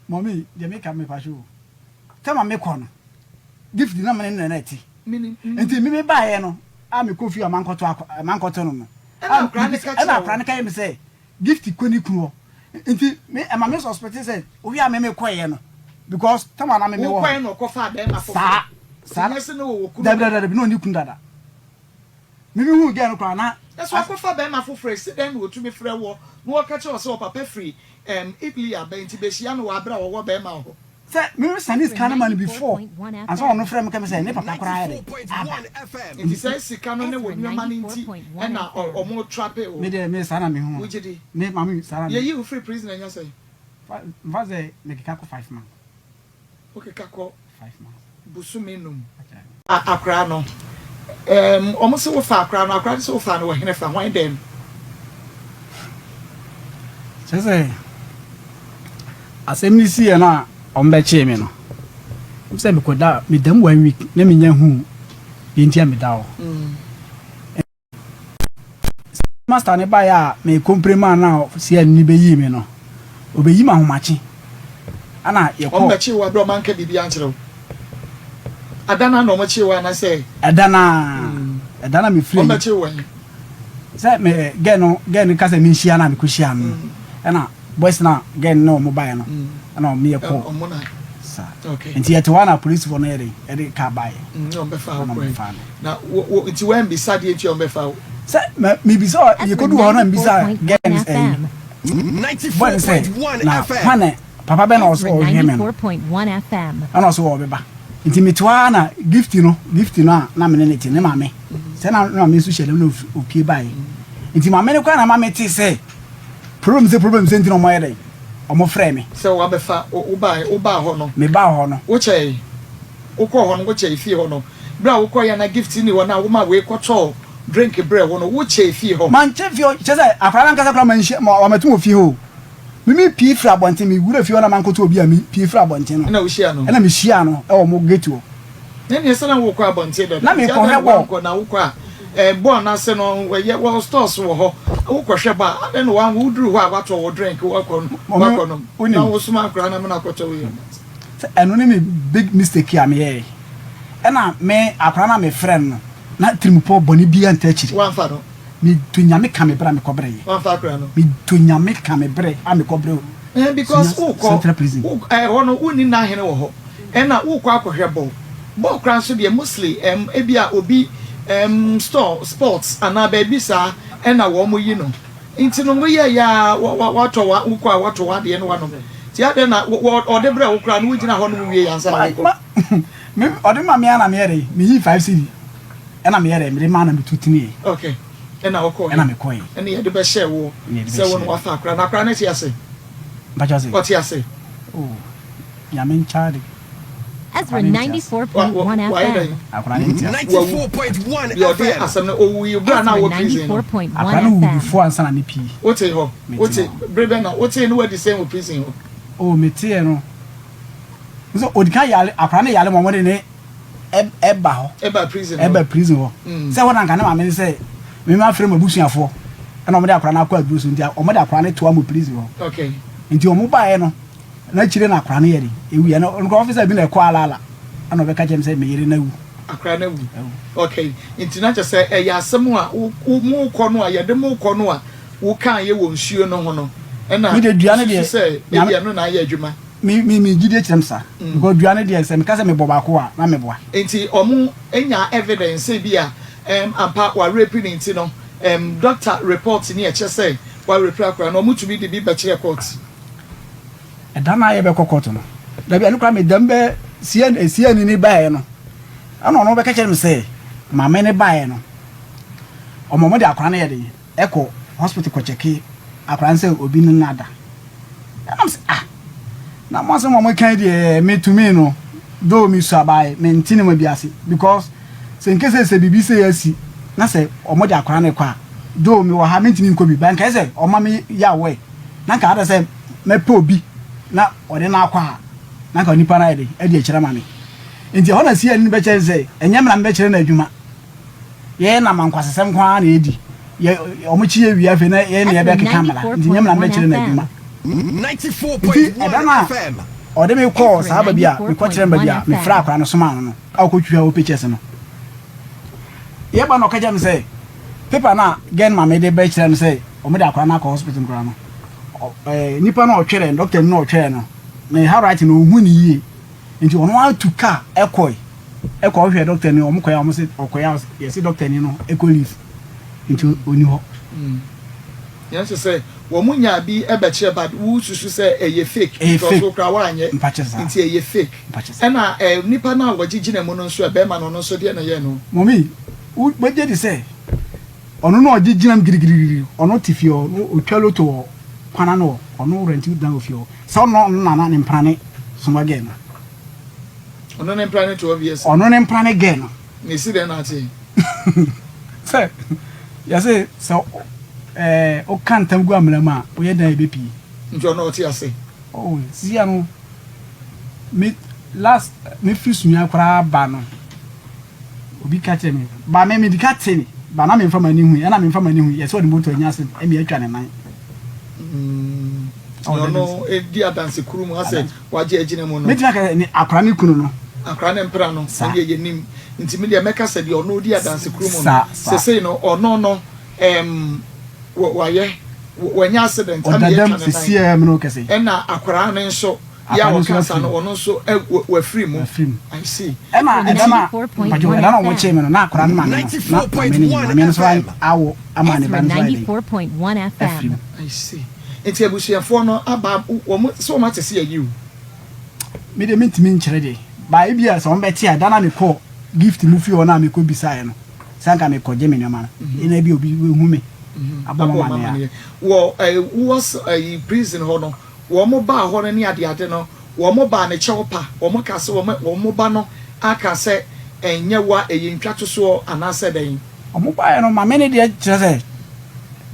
S2: mommy de me ka me pa show tema me kọ no gift na me ne na ti enti me ba ye no a me kofi amankoto no
S4: ena kra ne
S2: ka me say gift kwani kuno enti me ama me suspect say owi a me koye no because tema na me wo
S4: koye no kofa be ma fo
S2: sa
S4: yes no wo kuno
S2: da no ni kundada me hu ge no kra na
S4: that's why kofa be ma fo fresh then wo tumi frɛ wo no wo ka che wo so papa free Italy abenti be hia no wo abra wo be ma ho
S2: say me send kind man before and so no frame come say ne papa kra ya
S4: Nti say sika no ne wo nyoma ne nti na omo trape o
S2: me sana me hu
S4: wujidi
S2: me mami sana
S4: ye you free prisoner nya say
S2: vaze me kika ko 5 months
S4: okay kako
S2: 5 months
S4: busume num akra no omo se wo fa akra se wo fa no wo hene fa wan dem
S2: say asem ni si na ombe che me no say me koda me dam 1 week na me nya hu yentia me dawo master ne ba ya me comprema na si ani be yi me no obeyi ma homachi ana ye ko
S4: ombe che wa bro man ka bibia nkyerɛ adana no mo che wa na say
S2: edana me free
S4: ombe che wa
S2: say me gen ka say me hia na me ko hia no ana boys na gen no mo ba no ana me ye ko
S4: omuna
S2: sa
S4: okay
S2: nti yet wana police for no ere ka ba ye
S4: ombe fa ko na nti wen bi sade nti ombe fa
S2: say me bi so ye ko du ho na me bi sa gen say
S3: 94.1
S2: FM hane papa be na also o heme no
S3: 94.1 FM
S2: ana also o beba nti metwa na gift no na me ne ti ne ma me say na me su shele no opie bai nti ma me ne kwa na ma me ti say problem say nti no mo yede o mo frɛ me
S4: say wa be fa o ba ho no
S2: me ba ho no
S4: wo chei wo ko ho no wo chei fie ho no bra wo ko ya na gift ni wo na wo ma we ko to drink bread wo no wo chei fie ho
S2: man che fie che say afara nka sakra man hye ma metu fie ho mimi pie fra bonten mi wura fie ho na man ko to obi a mi pie fra bonten no
S4: na wo hia no
S2: na me hia no e wo mo gate wo
S4: na ne sala wo ko abonten do
S2: na me ko he wo
S4: na wo ko a bon na se no we stores wo ho wo ko hwe ba ade no wan wo duru ho a wato wo drink wo ko no na wo suma akra na me na ko to wo
S2: eno ne me big mistake ya me ye na me akra na me friend no na trimpo boni bia ntachiri
S4: wan fa no
S2: mi tunyame ka me bra me kobre ye
S4: wan fa akra no
S2: mi tunyame ka me bre a me kobre
S4: because wo ko ho no uni na hene wo ho na wo ko akohwe bo kran so de mostly ebia obi sports ana baby sa na wo mo yi no nti no mo ye ya wato wa wo ko wato wa de no wa no ti ade na o de bra wo kran no gina ho no wie yansa na
S2: me ode ma me ana me ere me yi 5 cd na me ere me ma na me tutini
S4: okay na wo ko
S2: na me ko
S4: na ye de be share wo se wo no wa fa akra na akra na ti ase
S2: ba jase
S4: what ti ase
S2: oh ya men chade
S3: Ezra 94.1 FM.
S4: 94.1 FM. Asem na owu bra na wo prison.
S3: 94.1
S2: akra no
S3: FM.
S2: before ansa na me pi
S4: Wote ho. Wote brebe na wote no we the same prison ho.
S2: oh me tie no so odika yale akra na yale mo de ne
S4: Eba prison.
S2: eba prison ho say wona nka na ma me say me ma frem abusuafo ana ɔmo de akora na akɔ aduro so ntia ɔmo de akora ne to am police ho
S4: okay
S2: nti ɔmo bae no na chire na akora ne yɛre ewu ya no nko officer bi na ɛkɔ alala ana ɔbɛka kyem sɛ me yere na wu
S4: akora na wu okay nti na kyɛ sɛ ɛyɛ asɛm a mu kɔ no a yɛde mu kɔ no a wo kan yɛ wɔ nsuo no ho no ɛna
S2: me de duane de
S4: sɛ ebi no na ayɛ adwuma
S2: me gidi kyerem sa because duane de sɛ me ka sɛ me bɔ baako a na me boa
S4: nti ɔmo enya evidence bi a ampa wa rape ni nti no doctor report ni ɛkyɛ sɛ wa rape akora no ɔmo tumi de bi bɛkyerɛ court
S2: ɛda na ayɛ bɛkɔ court no da bi anokra me dam bɛ sie ni bae no ana ɔno bɛka kyerem sɛ mama ne bae no ɔmo mo de akora na yɛ de ɛkɔ hospital kɔ cheki akora sɛ obi no nada am sɛ na mo asɛm mo kan de me to me no do mi so abae me ntini mo bi ase because sɛ nkese sɛ bibi sɛ yasi na sɛ ɔmo de akora na kɔ a do mi wɔ ha me ntini nkɔ bi ban kai sɛ ɔma me ya we na ka ada sɛ me pe obi na ɔde na akɔ a na ka nipa na yɛ de akyerɛ ma me nti hɔ na si ani bɛ kyerɛ sɛ ɛnyɛ mra me bɛ kyerɛ na adwuma yɛ na mankwasesɛm kwa na edi yɛ ɔmo chi yɛ wi afi na yɛ na yɛ bɛ keka mala nti nyɛ mra me bɛ kyerɛ na adwuma
S3: 94.1 FM.
S2: Ɔde me kɔ saa ba bia me kɔ kyerɛ ba bia me fra akora no soma no a ko twua wo pictures no ye ba no ka jam sɛ paper na gen ma me de ba kyerɛ no sɛ o me de akora na kɔ hospital nkora no nipa na ɔtwere doctor no ɔtwere no me how right no hu ni yie nti ɔno atu ka ɛkɔ hwɛ doctor ni ɔmo kɔ ya ɔmo sɛ ɔkɔ ya yɛ doctor ni no ɛkɔ leave nti oni hɔ
S4: yes sɛ wo munya bi ɛbɛkyerɛ bad wo susu sɛ ɛyɛ fake because wo kra wa anyɛ nti ɛyɛ fake ɛna nipa na wɔgyegye mu no nso ɛbɛma no nso deɛ na yɛ no
S2: momi wo gye di sɛ ɔno no ɔgyegye nam girigirigiri ɔno tifio no otwalo to kwana no ɔno renti dan ofio sɛ ɔno na ne mprane soma gɛ no
S4: ɔno ne mprane to obvious
S2: ɔno ne mprane gɛ no
S4: ne si dɛ na ate
S2: sɛ yɛsɛ sɛ o kan tam gu amlama o yɛ dan ebe pii
S4: nti ɔno ɔte ase
S2: oh sia no me free sunya kora ba no obi ka kyerɛ me ba me di ka tene ba na me mfa mani hu na me mfa mani hu yɛ sɛ ɔde moto anya se emi atwa ne nan
S4: ɔno edi adanse kuru mu asɛ wagye agyina mu no
S2: me tira ka ni akora ne kunu no
S4: akora ne mpra no sɛ yɛ nim nti me deɛ mɛka sɛ deɛ ɔno odi adanse kuru mu no sɛ no ɔno no wayɛ wanya accident
S2: ana yɛ twa ne nan
S4: ɛna akora ne nso ya wɔkasa no ɔno nso wafiri mu I see
S2: ɛna ɛdama pajo ɛna no wɔkye me no na akora no ma no na me nso awo ama ne ban
S3: 94.1 FM.
S4: I see enti abusuafo no aba wɔn so wɔn atese ayi
S2: me de mentimi nkyerɛ de ba e bia sɛ wɔn bɛte a dana me kɔ gift mu fi hɔ na me kɔ bisae no sanka me kɔ gye me nyama ina bi obi hu me aboma mane
S4: wo was a prison hɔ no wɔn ba hɔ no ne ade no wɔn ba ne kyɛw pa wɔn ka sɛ wɔn ba no aka sɛ ɛnyɛ wa ɛyɛ ntwato so anasɛ dɛn
S2: wɔn ba no ma me ne de kyerɛ sɛ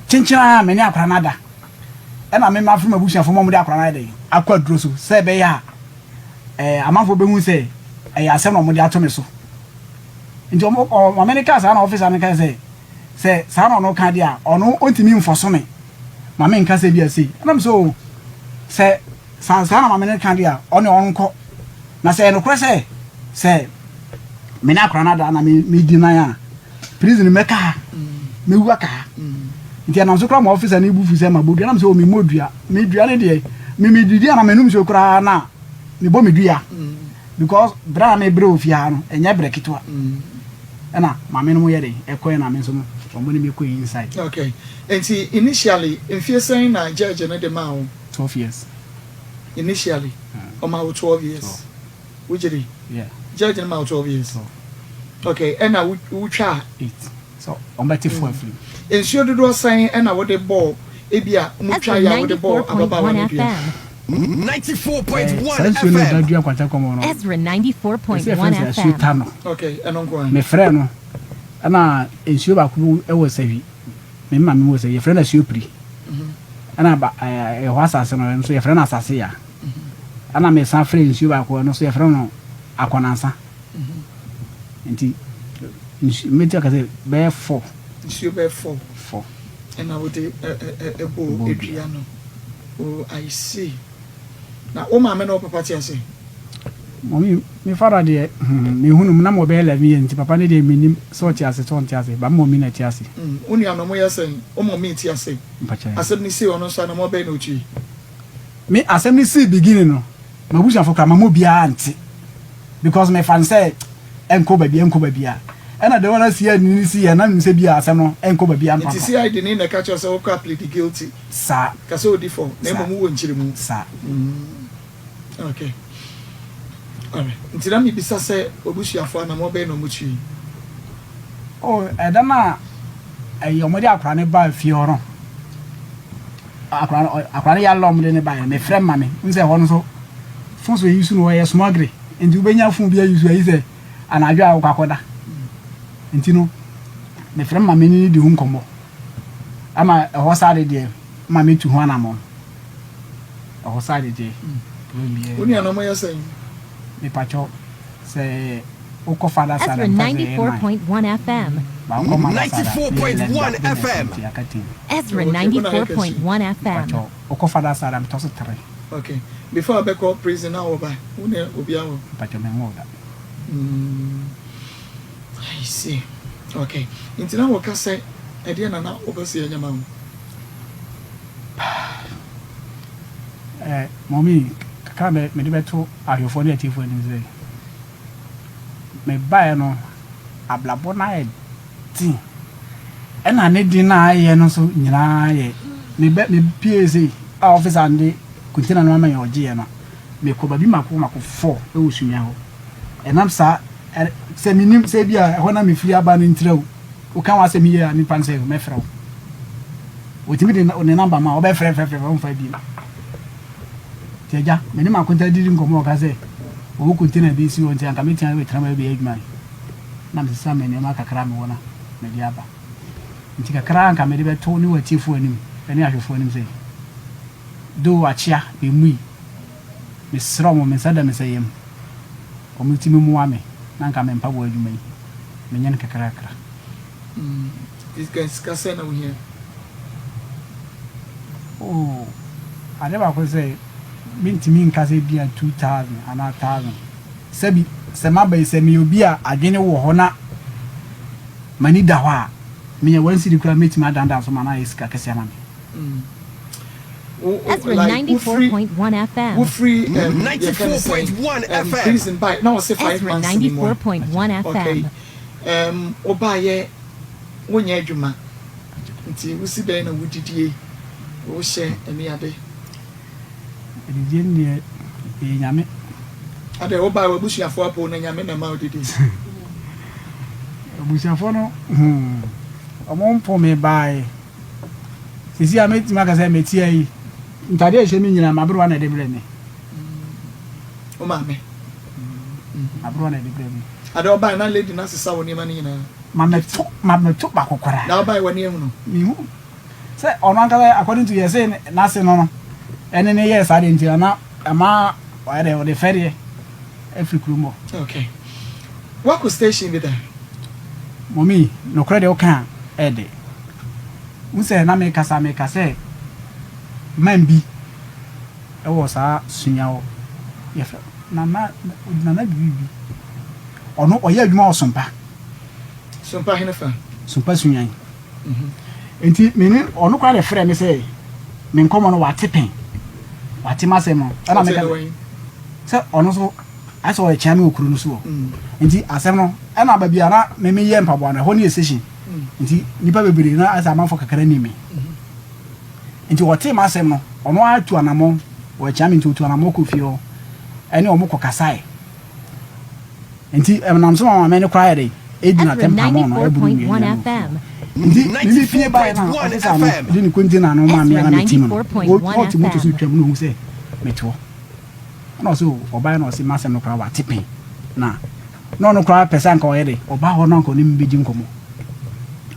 S2: kyenkyena me ne akora nada ɛna me ma from abusuafo mo de akora nada akɔ aduro so sɛ bɛ ya amanfo bɛ hu sɛ ɛyɛ asɛm na mo de ato me so nti wɔn ma me ne ka sa na officer ne ka sɛ saa na ɔno ka de a ɔno ontimi mfɔso me ma me nka sɛ bi ase ɛna me so sɛ saa na ma me ne ka de a ɔne ɔnkɔ na sɛ no korɛ sɛ me na akora nada na me di nan a prison me ka me wu aka nti anam so kra ma officer ne bufu sɛ ma bodua na me so me modua me dua ne de me didi na me num so kra na me bo me dua because bra me bre ofia no enya bre kitwa ɛna ma me no yɛ de ɛkɔ na me so no ɔmo ne me kɔ inside
S4: okay enti initially in saying na judge no de ma wo
S2: 12 years
S4: initially ma wo 12 years which did
S2: yeah
S4: judge no ma wo 12 years okay ɛna wo twa
S2: 8 so on beti 4 free
S4: ensuo dodo san ɛna wo de ball ebia mu twa ya wo de ball ababa wa ne dua
S3: 94.1
S2: FM
S3: Ezra 94.1 FM
S4: okay ɛno nko
S2: me frɛ no ana ensuo ba ku ɛwɔ sawi me ma me wɔ sawi frɛ na suo pri ana ba ɛhɔ asase no nso yɛ frɛ na asase ya ana me san frɛ ensuo ba ku no so yɛ frɛ no akɔnansa nti me tia ka sɛ be 4
S4: ensuo be 4 and I would a bow Adriano. Oh, I see. Now, oh, my man, no papa, say.
S2: Mommy, my father, dear, me who no more bell me and papa, they mean so tiasi, but more minute tiasi.
S4: Only I know more saying, oh, more meat, tiasi. I said, me see on us, and more benuchi.
S2: Me, I said, me see beginning. My wish for Kramamobia auntie. Because my fan said, Enko baby, and I don't want to see any see and I'm say, Bia, Sano, Enko baby, and
S4: you see, I didn't catch us all plead guilty.
S2: Sir,
S4: Caso default, never move in Chilimu,
S2: sir.
S4: Okay. All right. Until I'm bisa say, Obushi for no more no muchi.
S2: Oh, I don't know. A Yomadi Akran by Fioro. Akran Yalom didn't buy me friend mammy. We say one so. First we used to know a smuggler. And you bring your phone via use and I drive Kakoda. And you know, my friend mammy need the home combo. I'm a horse out there. Mammy to one among. A horse out there.
S4: Only I know more saying.
S2: Me pacho say Oko Father
S3: Ezra 94.1 FM.
S5: 94.1 FM.
S3: Ezra 94.1 FM.
S2: Oko Father Saram toss 3.
S4: Okay. Before I back up prison now by Une Obiao.
S2: Pacho me more that.
S4: I see. Okay. Into now what can say Ediana now oversee your mouth.
S2: Mommy me de to ahofo na atifo ni say me buy no ablabo na e tin e na ne din na aye no so nyina aye me PAC office ande container no man oje no me ko ba bi mako 4 e wosumia ho enam sa se minim se bia ho na me firi aba no ntraw o kan wa se mi ya ni pan se me frɛ o timi de ne number ma o be frɛ on fa bi Teja, many my content didn't come over. Who continue this you and committee with Trama be egg man. Nam the same and Yamaka Kramona, Mediaba. And take a crank, I made a told you a chief for him, and I have for him say. Do a chia be me. Miss Romo, Miss Adam say him. Or Mutimu Muame, Nankam and Power you may. Menyanka Karakra.
S4: This guy's Cassana here.
S2: Oh, I never could say. Mintimi nkase bia 2000 ana 1000 sabi sema bai semi obi a adwene wo ho na mani da ho a me wan sidi kura metima adanda so mana iska kese ma me
S3: Ezra 94.1 FM.
S4: Who free
S5: 94.1 FM.
S4: Prison by now say 5
S3: Ezra
S4: months
S3: 94.1 FM.
S4: Okay. Obaye wonya adwuma. Nti wusi bɛn na wudidie wo hye ene ade.
S2: Edie ne nyame.
S4: Ade obaye wabusuafo apo na nyame na ma odidi.
S2: Obusuafo no omompo me bae. Sisi ameti maka say meti ayi. Ntade ehye mi nyina mabro na de breme.
S4: O ma me.
S2: Mabro na de breme.
S4: Ade obaye na lady na sesa woni ma nyina.
S2: Mameto bakokora.
S4: Na obaye woni emu no.
S2: Mi hu. Say ono anka according to you say na se no no. Ene ne yes ade ntia na ama wa de ferie Afrikumo.
S4: Okay. What could station be there?
S2: Mommy, no credit o kan ede. Unse na me kasa man bi e wo sa sunyawo. Ye fa na bibi. Ono oya adwuma osompa.
S4: Sompa henefa.
S2: Sompa sunyan. Enti me ni ono kwa de frɛ me say me nkomo no wa tepen. Wa temasem no. Ana me ka. Se ono so I saw a channel okuru no so. Enti asem no e na ba bia na me ye mpabo na ho ne session. Enti nipa bebere na asa amanfo kakara ni me. Enti wo te masem no ono atu anamo wo chami ntutu anamo kofio. Ene omo kokasai. Enti nam so ma me ne kwaa dey. Edina tempa mo no e buru mi.
S3: 94.1 FM.
S2: Ndi fie ba na ofisa no di ni kontina no ma me na me tim no. Wo ti moto so twam no hu se meto. No so oba na o si masem no kwa wa tipen na no kwa pesa nka o yede oba ho no nko ni mbedi nkomo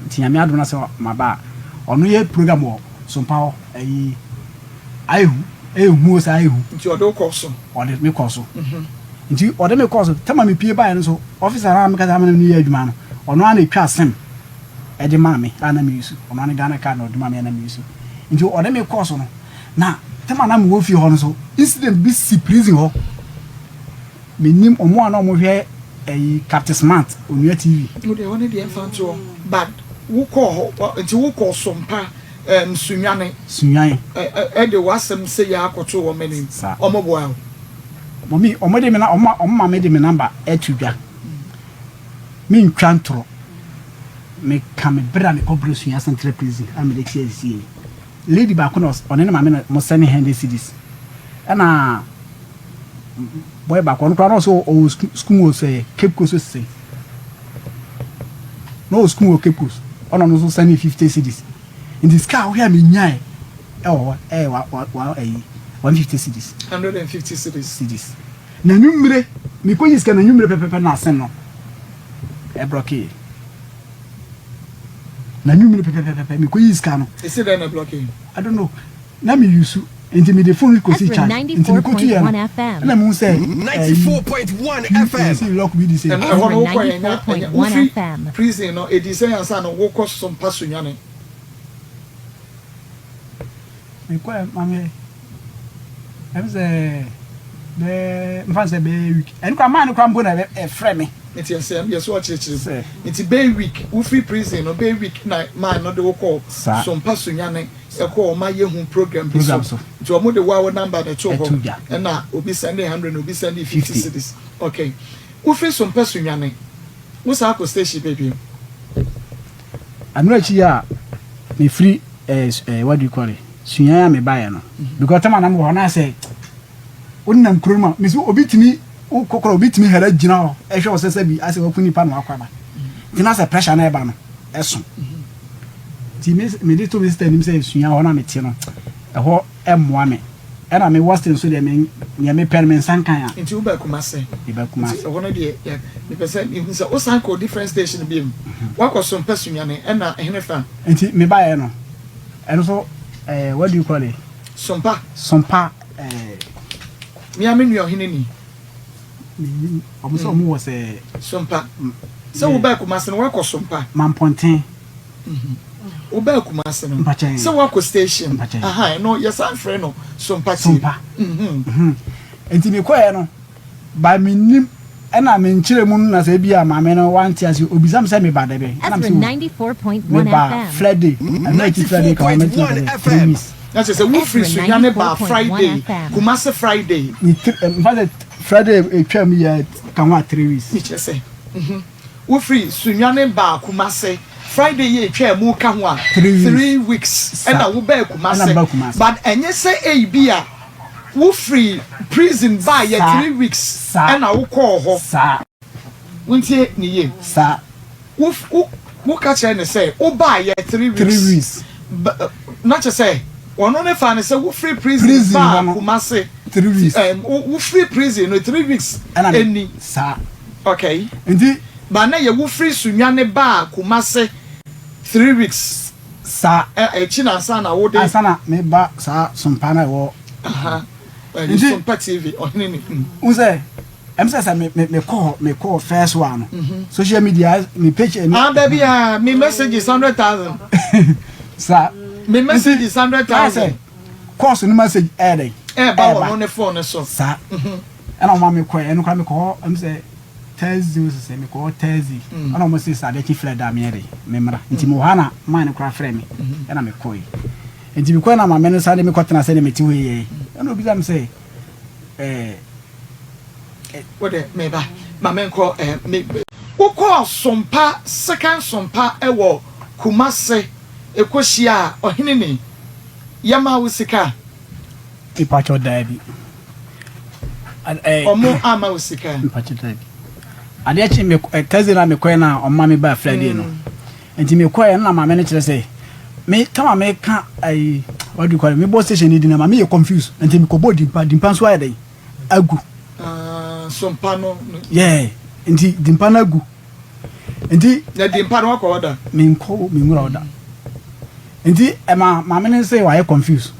S2: tinyame ado na se maba ono ye program o so mpa ho ayi ayu sa ayu
S4: Nti odo koso.
S2: ode me koso nti ode me koso tama me pie ba no so officer na me ka ma ni ye adwuma no ono ana twa asem ɛde maa me ana me yusu ɔno ne Ghana card na ɔde maa me ana me yusu nti ɔde me course no na tema na me wo fie hɔ no so incident bi si prison hɔ me nim ɔmo ana ɔmo hwɛ Captain Smart onua TV
S4: no de one de enfanto but wo call nti wo call sompa sunwane de wasem say ya akoto wo manim omo boa
S2: mommy omo de me na omo me de me number etudwa me ntwa ntoro me kam bra me kobro sunya central prison am de TSC lady ba ko no one na ma me mo send hand CDs ana boy ba ko no so o school say Cape Coast say no school Cape Coast ono no so send me 50 CDs in this car where me nyai 150 CDs
S4: 150 CDs
S2: na numre me ko yiska na numre pepepe na asen no e blockade na numre pepepe me ko yiska no
S4: is it na blockade
S2: I don't know na me use into me the phone ko see charge into me ko tu ya na me say
S5: 94.1 FM
S2: see lock be the same
S3: 94.1 FM
S4: prison no e di say ansa no wo ko some pasunwane
S2: me ko mame em say be mfanse be week en kwa man kwa mbona e frɛ me
S4: it yes yes what church it be week wo free prison no be week na man no de wo call some pasunwane e ko ma ye hu program bi so to mo de wa number na to ho na obi send 100 obi send 50 cedis okay wo free some pasunwane wo sa ko station baby
S2: anu achi ya me free what do you call it sunya me buy no because time na mo na say wonnam kuroma me so obitimi kokoro obitimi hera gina ho ehwe osese bi ase wakuni pa no akwaba gina se pressure na eba no eso ti me dey to me stand him say sunya ho na me tie no eho emmoa me era me wasting so de me me permen sankan a
S4: nti uba kumase
S2: iba kumase
S4: nti hono de ya me person ihu say o sanko different station bi em wakoso mpasunya ne na ehne fa
S2: nti me buy no eno so what do you call it
S4: sompa mi amenu ohene ni
S2: omuso mu was
S4: sompa so wo ba kumase no wako sompa
S2: mamponten
S4: wo ba kumase no so wako station aha no yes am friend no sompa
S2: enti me koye no ba minim ena me nkyere mu na se bia ma me no wanti ase obizam se me ba de be
S3: na 94.1 FM
S2: Friday and night Friday ka me 3
S4: that's say we free sunyane ba Friday kumase Friday
S2: in fact Friday etwa me ya kan wa 3 weeks
S4: ni say we free sunyane ba kumase Friday ye etwa mu ka ho a 3 weeks and wo ba kumase but enye say e bia we free prison by ye 3 weeks and wo call ho
S2: sa
S4: wontie ni ye
S2: sa
S4: wo ka che ne say wo ba ye 3 weeks not just say one only fan say we free prison ba kumase
S2: 3 weeks
S4: we free prison no 3 weeks any
S2: sa
S4: okay
S2: ndi
S4: ba na ye we free sunyane ba kumase 3 weeks
S2: sa
S4: china sana wo de
S2: asana me ba sa sompana wo
S4: aha sompa TV onini
S2: unse emsa me call first one social media me page
S4: baby me message is 100,000
S2: sa
S4: me message is 100,000
S2: course no message adding
S4: ba won on phone so
S2: sa ana ma me call eno kwa me call emse Thursday say me call Thursday ana mo say Saturday ki fly da me ere me mra nti mo hana man kwa frame me ana me call nti me call na ma me no Saturday me kwatena say me ti we ye ana obi am say
S4: what me ba ma me call me wo call sompa second sompa ewo kumase ekohia ohene ni yama wusika
S2: ipacho dabi
S4: omo ama wusika
S2: ipacho dabi ade chi me Thursday na me koy na omma me ba Friday no enti me koy na ma me ne kire say me kama me ka ai what do you call it me boss station ni dinama me confused enti me ko body dimpa so ayedai agu
S4: sompa no
S2: yeah enti dimpa na agu enti
S4: na dimpa no ko oda
S2: me ngura oda enti ma me ne say why confused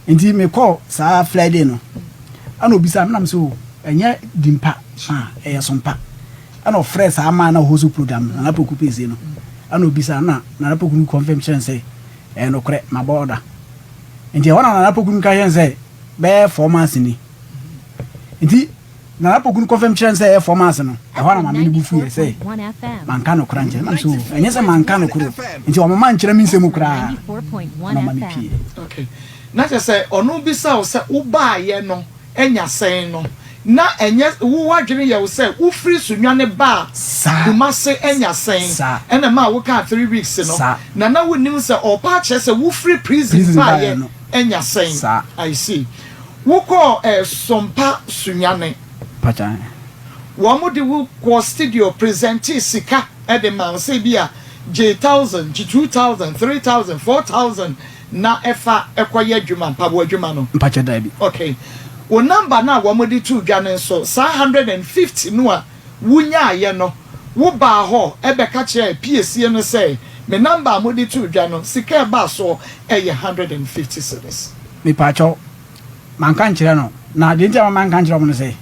S2: enti me call sa Friday no ana obisa me na me so enye dimpa sompa ana fresh ama na hozu program na poku pese no ana obisa na Pokunu confirm chen say no kre ma border nti wana na Pokunu ka yen say be 4 months ni nti na Pokunu confirm chen say 4 months no e wana ma me bu fu say manka no kra nche na so enye say manka no kro nti o mama nkyere mi nsemu kra na ma me pie
S4: okay na je say onu bisa o say wo ba ye no enya sen no na enye wo wadwene ye wo say wo free sunwane ba Kumase enya sen ena ma wo ka 3 weeks no na wonim say opa che say wo free prison ba ye enya sen I see wo ko sompa sunwane
S2: pacha
S4: wo mo de wo ko studio present sika e de man say bia J1000 G2000 3000 4000 na efa ekoye adwuma mpabo adwuma no
S2: pacha dabi
S4: okay wo number na wo mo de tu dwane so 150 no a wunya ye no wo ba ho ebe ka kire PSC no say me number mo de tu dwa no sika ba so e 150 cedis
S2: me pacho manka nkire no na de ntia manka nkire mo no say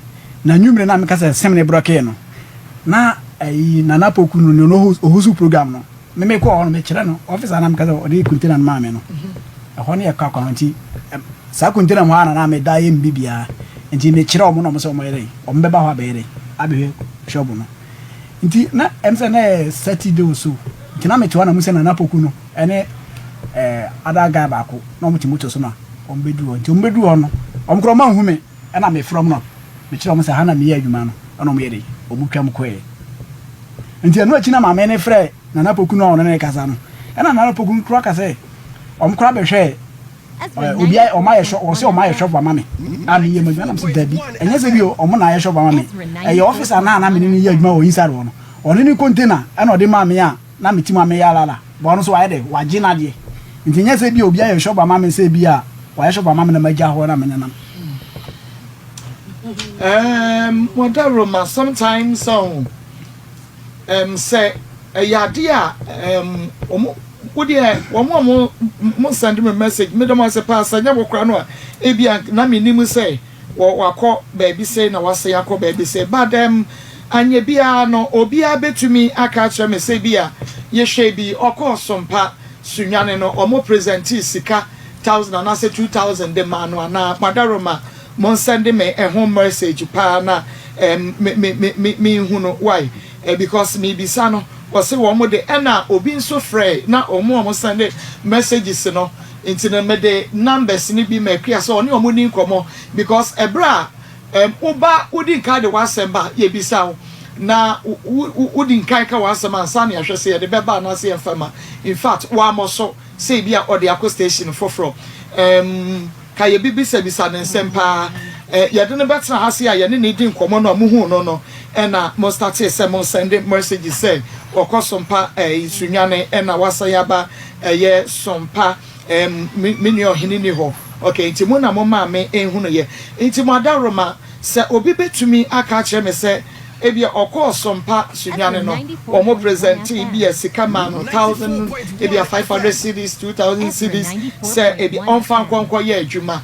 S2: na nwumre na me ka say semne broke no na na Pokunu no ohusu program no me ko on me kire no officer na me ka say o de container ma me no e ho ne e ka kwanti sa container mo ana na me da ye mbibia nti me kire o mo no mo say o mo yere o me ba ho abere abehwe shop no nti na emse na Saturday so nti na me tiwa na mu se na Pokunu ene ada guy ba ko na mo ti moto so na ombedu nti ombedu no omkro ma hu me na me from no me kire o mo se ha na me ye adwuma no ona mo yere o mu twam ko e nti eno achi na ma me ne frɛ na Pokunu ono ne kasa no na Pokunu kro aka se omkro abehwe obi o ma ye shop o se o ma ye shop mama me ami ye madwuma na se dabi enye se bi o mo na ye shop mama me e officer na me ni ye adwuma o inside wo no oni ni container na o de ma me a na me ti ma me ya lala bo no so wa ye de wa gina de nti enye se bi obi ye shop mama me se bi a wa ye shop mama me na magya ho na me nanam
S4: what Roma sometimes so say yade a wo mo send me message me dem say pass anya wo kra no a ebia na me nim say wakọ baby say na wase yakọ baby say but anya bia no obia betumi aka kire me say bia ye hwe bi okọ sompa sunwane no omo present sika 1000 na say 2000 de ma no na madaroma mon send me a home message pa na me hu no why because me bisa no was say one de na obi nso frɛ na omo send messages no into the mede numbers ni bi me kria so oni omo ni nkomo because ebra uba udi nka de wasemba ye bisa na udi nka ka wasema ansa na hwɛ se ye de beba na se enfama in fact wa mo so say bia or the aqua station for ka ye bisa ne sempa ye de ne betra ha se a ye ne di nkomo no mo hu no na mo start say mo send messages say okosompa sunwane na wasayaba ye sompa mini ohini ni ho okay nti mo na mo ma me ehunu ye nti mo adaroma se obi betumi aka kire me se ebia okosompa sunwane no omo present ebia sika ma no 1000 ebia 500 cedis 2000 cedis se ebia onfa nkonko ye adwuma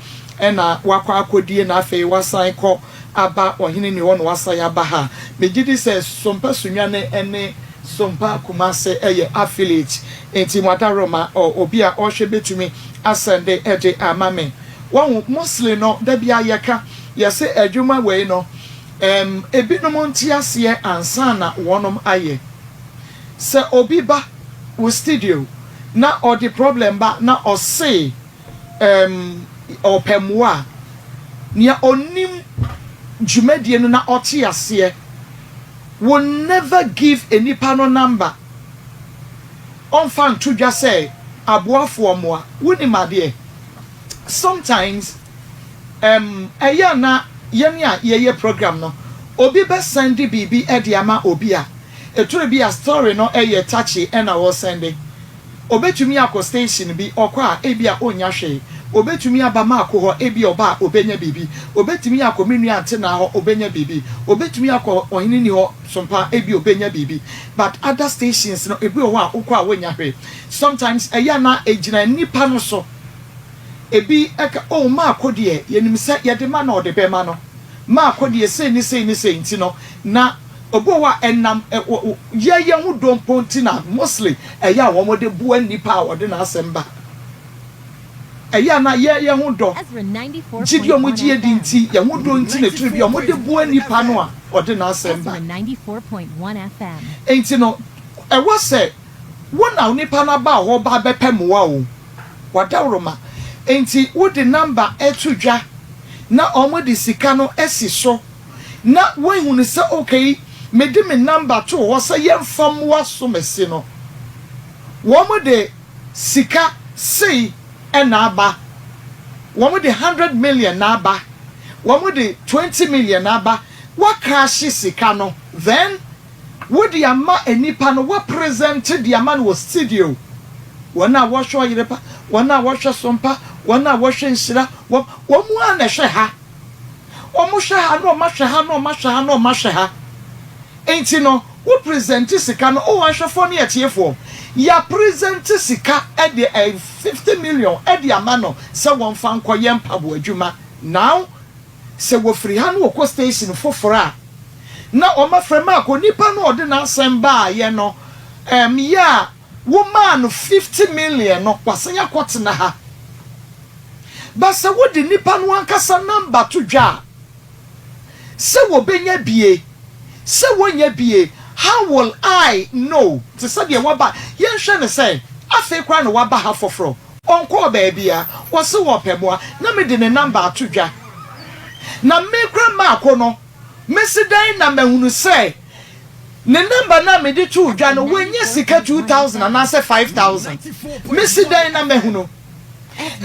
S4: na wakwa akodie na afei wasan ko aba ohini ni ho no wasayaba ha megidi se sompa sunwane ene sompa Kumase eye affiliate enti Madaroma obi a ohwe betumi asende ede amame won muslim no da bia yeka yese adwuma we no ebinom ntiase ansa na wonom aye se obi ba wo studio na or the problem ba na o say opemwa nia onim dwumadie no na ote ase will never give any panel number. On fan to just say abua for more. Winimade. Sometimes aya na yenya ye program no. Obi be send bibi ediama obia. It be a story no eye touchy and I was sending. Obetumi akọ station bi okwa ebia onya hwe. Obetumi aba maako ho ebi oba obenya bibi obetumi akọ menu ante na ho obenya bibi obetumi akọ ohini ni ho sompa ebi obenya bibi but other stations no ebi ho a ukọ a wonya hwe sometimes eya na ejina nipa no so ebi eka o maako de yenim se ye de ma na o de be ma no maako de se ni nti no na obo wa enam ye hu don pontina mostly eya wo mo de bu nipa wo de na asemba eya na ye hu do jidi o mo ji edi nti ye hu do nti na tiri bi o mo de bu nipa no a wo de na asemba
S3: 94.1 FM
S4: enti no e wo se wona nipa na ba ho ba bepemwa o wadawroma enti wo de number etudwa na omo de sika no esi so na when you say okay me di me number 2 wo say yemfam waso mesi no wo mo de sika sei e na aba wo mo de 100 million na aba wo mo de 20 million na aba wa crash sika no then wo de ama enipa no wo present the man was studio wona wo hwo yerepa wona wo hwo sompa wona wo hwe nsira wo mu ana hwe ha omo hwe ha no ma hwe ha no ma hwe ha no ma hwe ha enti no wo present sika no o wan hwefo ne yetiefo ya present sika e de 50 million e de amano se won fa nkoye mpabo adwuma now se wo free ha no ko station fofora na o ma frema ko nipa no ode na asemba ye no ya woman 50 million no kwasanya kwotena ha basa wo de nipa no ankasa number to dwa se wo benya bie se wonya bie how will I know to say the waba yen hwe ne say afi kwa no waba ha foforo onko ba bia wo se wo pemoa na me de ne number to dwa na me kra ma akono mesidan na mahunu say ne number na me de to dwa no wenye sika 2000 and say 5000 mesidan na mahunu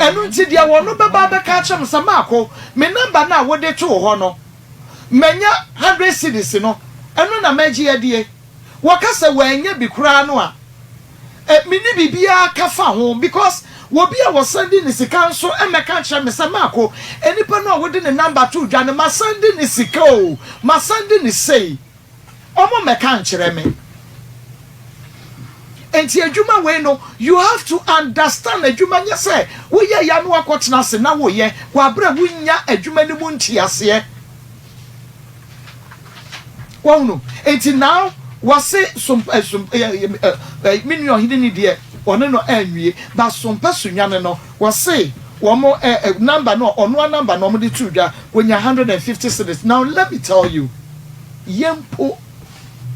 S4: enu nti dia wono baba be ka chem samako me number na wo de to ho no menya 100 cedis no enu na magi adie wakasa wanya bi kura no a mini bibia ka fa ho because wo bia wo sending ni sika nso emeka chem samako enipa no wo de ne number 2 dwa ne ma sending ni sika o ma sending ni sei omo meka nkyere me enti adwuma we no you have to understand adwuma nya say wo ye ya no akotena se na wo ye wa bra wunya adwuma ni mu ntiase wo no enti now wase minyo hidini de one no anwie ba sompa sunyane no wase wo mo number no ono number no mo de tudwa wonya 150 cedis. Now let me tell you yempo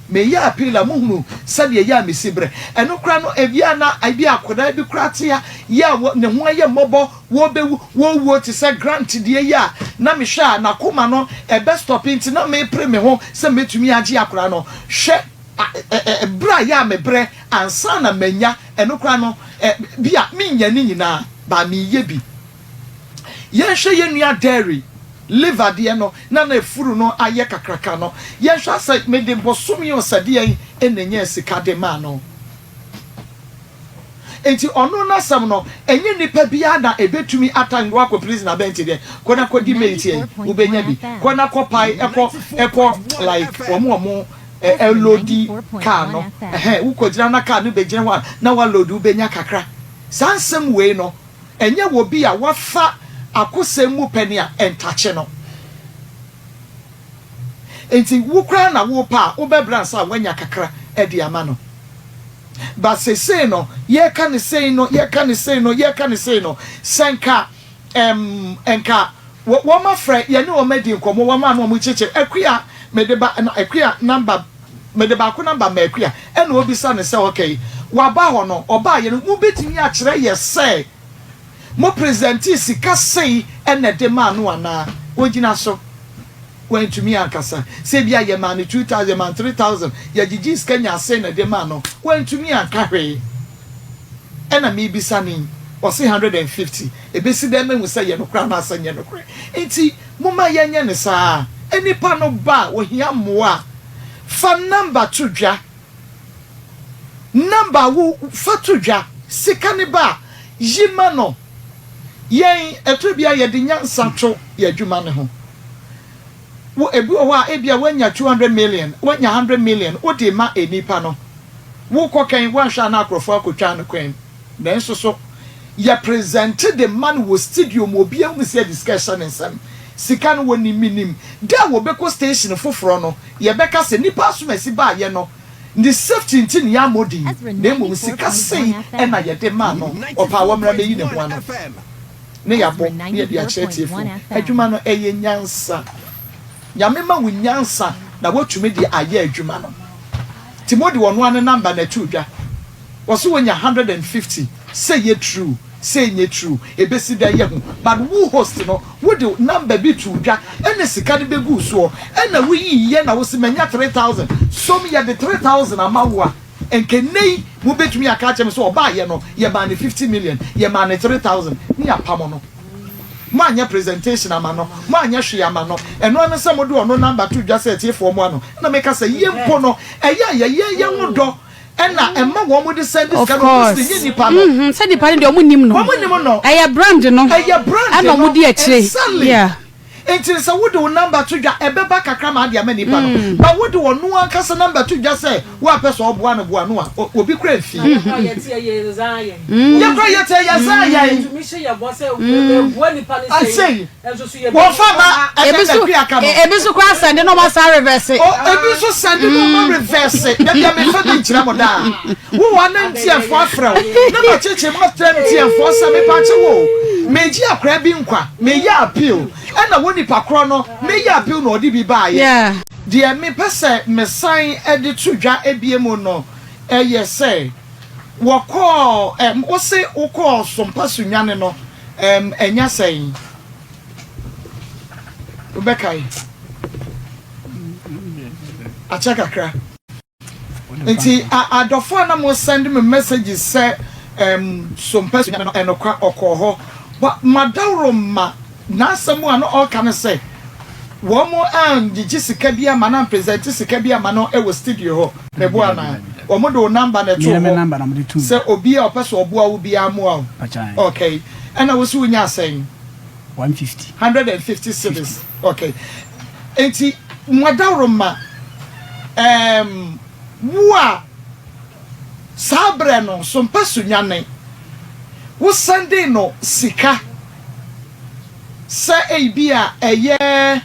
S4: me ya apila muhunu sade ya mesibre eno kra no ebia na abia akoda bi kratia ya ne ho aye mobo wo bewu wo ti se grant de ya na me hwa na koma no ebe stop nti na me pre me ho se metumi age akora no hwe bra ya me bre ansa na manya eno kra no bia minya ni nyina ba me ye bi ye hwe ye nua dairy liver de no na na efuru no aye kakraka no ye hwa se me de bosomi osade en enenye sika de ma no enti ono na sam no enye nipa bia na ebetumi atango akọ prison na bench de kona kodi mate ubenya bi kona kopai eko like omo elodi car no ukojira na car no bejire wa na wa load ubenya kakra sansem we no enye wo bi a wafa akosemu pani a entache no enti wukra na wo pa obebra sa wanya kakra edi ama no but say no ye can say no senka enka wo ma frɛ ye ne wo medi nkomo wo ma no mo cheche akua medeba na akua number medeba ko number ma akua ene obi sa ne say okay wa ba ho no oba ye no mu betimi a kyerɛ ye say mo present sika sei ene de ma no ana ogina so when to me ankasa say bia ye man 2000 man 3000 ya gigis kenya say na de ma no when to me ankahwe ena me bisani o say 150 ebesi dem me say ye no kra na asanye no kra enti muma ye nye ne saa enipa no ba wo hia moa fa number to dwa number wo fa to dwa sika ne ba yima no yen etobia ye de nyansa to ye adwuma ne ho wo ebi o wa ebia wanya 200 million wanya 100 million wo de ma enipa no wo kokan wan hwa na akrofo akotwa no kwen then so ya presented the man was studio mo bia mu say discussion nsam sika no woni minim da wo beko station foforo no ye beka se nipa asomasi ba ye no the safety ntin ya modi na mo sika sei e na ye de ma no opa wo mra be yi ne ho ano ne ya bo ye dia chetifo adwuma no eye nyansa nyame ma wo nyansa na wotumi de aye adwuma no timodi wono an number na tudwa woso wonya 150 say ye true say ye true ebesi da ye ho but who host no wo de number bi tudwa ene sika de begu so ena wo yi ye na wo se manya 3000 so me ye de 3000 amawa enkenei mo betumi aka chem so oba ye no ye ba ne 50 million ye ma ne 3000 ni apamo no mo anya presentation amano mo anya hwe amano eno ane se mo de ono number tudwa say tiefo mo ano na me ka say ye mpo no ye ngodo ena emma wo mo de send this kind of thing ni pa no
S6: send the pa de o mo nim no aya brand no ana mo di akire yeah
S4: enti se wo de wo number tudwa ebeba kakra ma de amani pa no ba wo de wo no anka se number tudwa say wo apeso oboa no boa no a obi kra fi ye kra yete ye zayen
S7: mi she ya bo say wo ni pa ni say enso so ye
S4: wo fa ba
S6: ebisu kwa send no ma sa reverse
S4: ebisu send no ma reverse ya me fa de kira mo da wo wa na ntia fo afra na ba cheche mo ntia fo sa me pa che wo meji akra bi nkwa me ya appeal na wo ni pakro no me ya appeal no odi bi ba ye
S6: yeah
S4: de me pese me sign edi tudwa ebiemu no eye say wo call wo say wo call sompa sunyane no enya say ubekai acha kakra enti adofo na mo send me messages say sompa sunyane no enokwa okoho but madawro ma na samu ano all can say wo mo gigi sika bia ma na present sika bia ma no e wo studio ho me bo ana wo mo do number na to
S2: number na mo de 2
S4: say obi a opeso oboa wo bia mo a okay and I was unya saying 150 cedis okay enti madawro ma wo a sabre no so mpasu nyane wo Sunday no sika say bia eye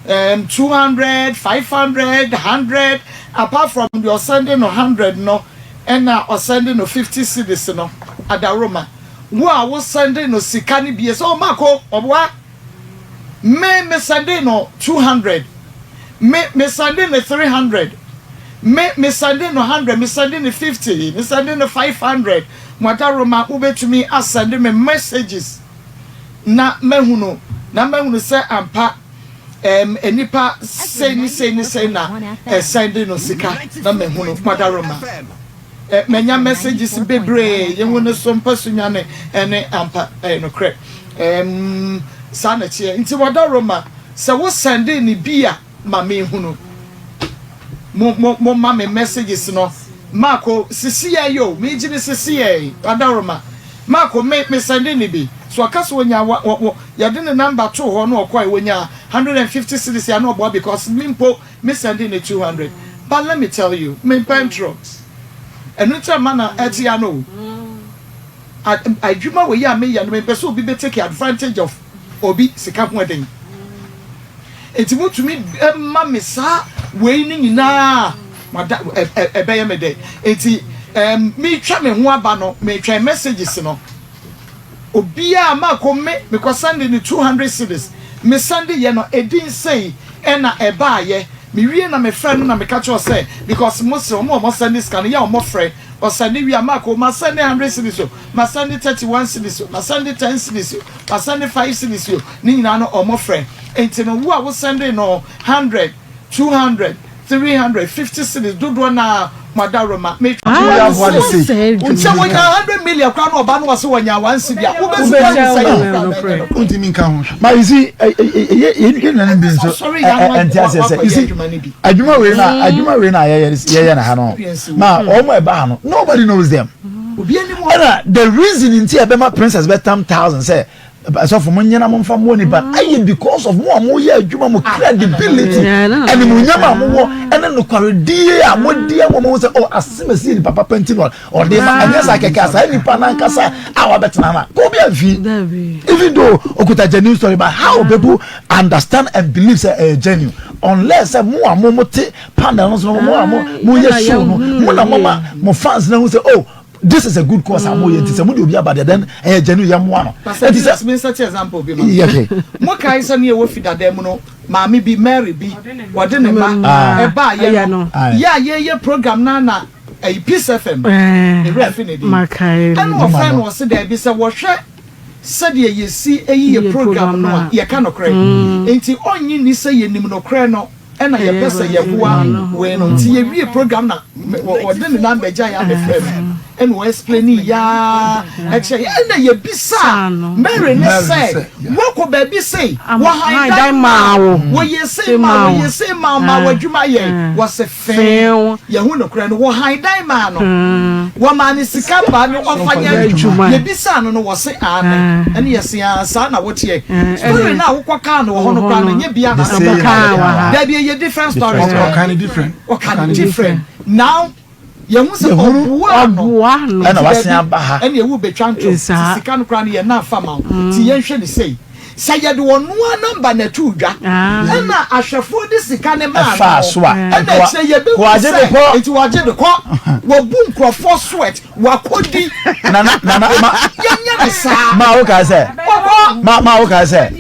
S4: 200 500 100 apart from your Sunday no 100 no and now or Sunday no 50 cedis no adaroma wo Sunday no sika ni bia so mako obwa me Sunday no 200 me Sunday no 300 me Sunday no 100 me Sunday no 50 me Sunday no 500 madaroma ubetumi asend me messages na mahunu say ampa enipa say na send no sika na mahunu madaroma menya messages bebre yenwono so mpasunyane ene ampa no kre sana tie nti madaroma say wo send ni bia ma mahunu mo ma me messages no Marco sisi yo me jini sisi madaroma Marco me send ni bi so akaso wonya ya de number 2 ho no okwa wonya 150 cedis ya no boy because mimpo me sending the 200 but let me tell you me pentros and no time na etia no adwuma we ya me ya no me person obi be take advantage of obi sika ho den enti mutumi ma me sa we ni nyina mada ebeye me de enti me twa me ho aba no me twa messages no obia ma ko me ko send ni 200 cedis me send ye no edin say na eba ye me wie na me friend na me catch you say because muslim mo send this can ya mo friend or send we ma ko ma send 100 cedis ma send 31 cedis ma send 10 cedis ma send 5 cedis ni nyina no o mo friend enti no wo a wo send no 100 200 350 cedis dodo na madaroma me
S6: say
S4: unse wonya 100 million kwa no oba no wase wonya 1 cedis wo be say
S8: untimi nka ho ma you see ye na be so you see adwuma we na ye na ha no ma omo e ba ha no nobody knows them the reason in tia be ma princess be 10,000 say so for money na mo fa mo nipa aye because of mo ye adwuma mo credibility and mo nyama mo and no kwaredi a mo die mo say oh asemesi ni papa pentino or dey ma anyasa keka sa nipa na nkasa awa betena na ko bia fi even though okuta genuine story but how people understand and believe say genuine unless mo te panel no mo ye show no mo na mo fans na who say oh this is a good cause amoye ntise mo de obi abade then genuine yam one
S4: ntise me set example be mo kai say ne wo fidade mu no maami bi Mary bi wode ne ma e ba ye program na Peace FM e refinity makai and wo friend was there be say wo hwe said ye see ye program no ye ka no kre enti onyi ni say ye nim no kre no ena ye pesa ye boa we no nti ye wie program na wode ne na beja ya be frem and we explain ya actually ena ye bisa Mary ne say wo ko ba bi say wo hide ma wo ye say ma wo dwuma ye wo se fe ye hu no kra no wo hide ma no wo ma ni sika ba no ofanya dwuma ye bisa no wo se ane ene ye se sa na wo tie story na wo kwaka no ho no kra no nye bia na ka da bi different stories what kind of different now you must say and
S8: I was saying about
S4: and you will be trying to sika no kra no na fama ti yen hwe ni say you do one number na two dwa and ahwefo de sika ne ma
S8: fa so a
S4: and say you be it waje de ko wo bu nkrofo sweat wa kodi
S8: na
S4: yanya sa
S8: ma o ka say ma o ka say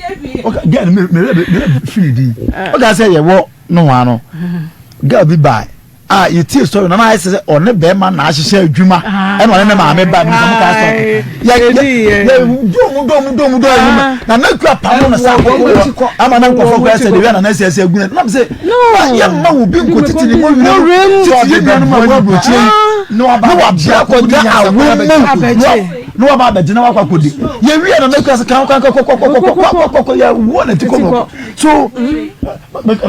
S8: okay get me free di o ka say ye wo no wa no girl be by you tell story na I say on ne be man na ahye adwuma e no ne ma me ba me come ka stop ya do na na kwa pa no sa ko ama na nkofo ko say de na say aguna na say ya ma wo bi nko titi ni mo wi ti ye no ma wo brochi no aba bia ko ga awo no aba be jina wa kwakodi ye wi na na kwa say kan ya wo na ti ko so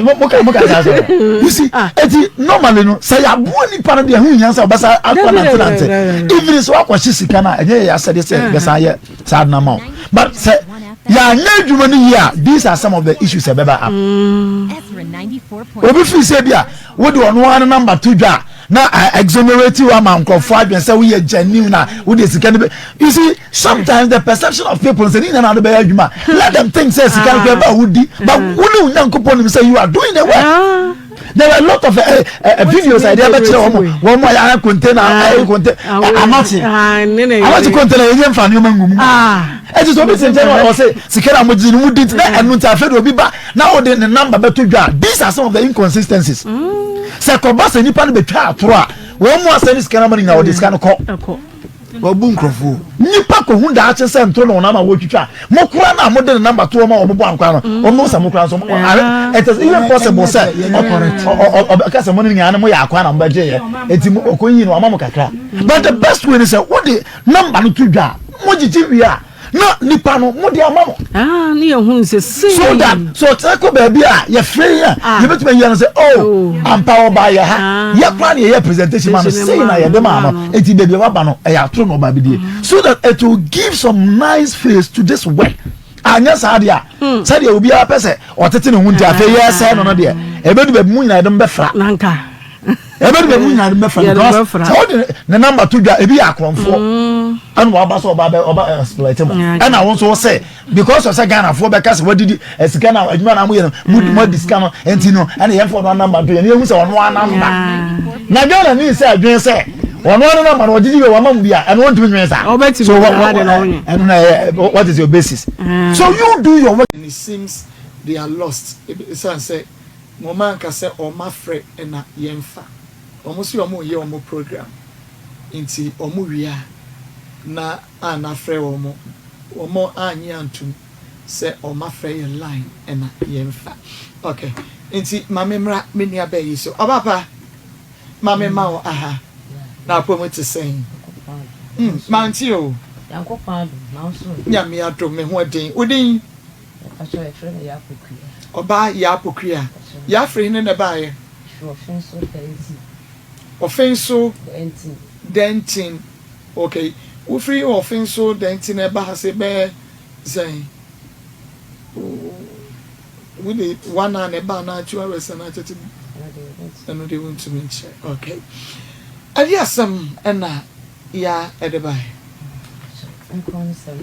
S8: mo ka say you see eti normally no say ya bo ni para de hu nyansa obasa akwa na tenante even so akwa shisika na enye ya said say besa ye sad na ma but say ya nyadwuma ni here these are some of the issues ebeba up obi fi say bia wo de ono one number 2 dwa na exonerate wa man crofo adwen say we genuine na we de sika ni you see sometimes the perception of people say ni na do be adwuma let them think say sika ni ba wudi but wonu nyankopon say you are doing the work. There were a lot of videos I did one more I container amati container yen fa nyoma ngum e just obi say or say sikera moji mu dit na enu ta fe obi ba na o de the number beto dwa these are some of the inconsistencies say ko ba say nipa no betwa atoro a wo mu asani sikera mani na o de sika no ko wabu nkrofo nipa ko hunda ache se ntro no na ma wotwitwa mo kura na mo de number 2 ma o mo bo ankwa no o mo sa mo kura so it is even possible say ka se mo ni nya na mo ya akwa na mo baje ye eti mo ko yin no ama mo kakra but the best way is say what the number no tudwa mo jiji wi a na nipa no mo de ama mo
S6: ni ehun se
S8: so that so take baby a ye free ya ye betu me say oh empower by ya ha ye plan ye presentation man say na ye dem no eti baby wa ba no e ya tro no ba bi die so that it will give some nice face to this work anya sadia sadia obi a pese otete ne hunti afa ye say no no de e bedu baby mu nyina dem be fra
S6: nanka
S8: ebe be mu nyina dem be fra because so the number 2 dwa e bi akromfo and wa ba so oba exploit mo and I want to say because of say Ghana for be case what did esika na adwuma na mo ye no mo disca no enti no and ye for no number 2 ye hu say ono number na Ghana ni say adwen say ono number no didi we wa mam bia and want to win say so what is your basis so you do your work
S4: and it seems they are lost say mo man ka say o ma frɛ na yemfa omo si omo ye omo program inti omo wia na ana frɛ omo anyi antum say o ma frɛ ye line na yemfa okay inti mame mra meni abayi so obapa mame ma o aha na pomo te sen manti o
S7: yankopado na so
S4: nyame adom me ho den odin
S7: aso e frɛ na yakokua
S4: oba ya apokua ya frɛ ne na baaye offenso dentin okay we free offenso dentin e ba se be Say, we need 1 hour and about 2 hours and I know they want to make sure. Okay. And yes, and yeah, at the buy.
S9: I'm going to say,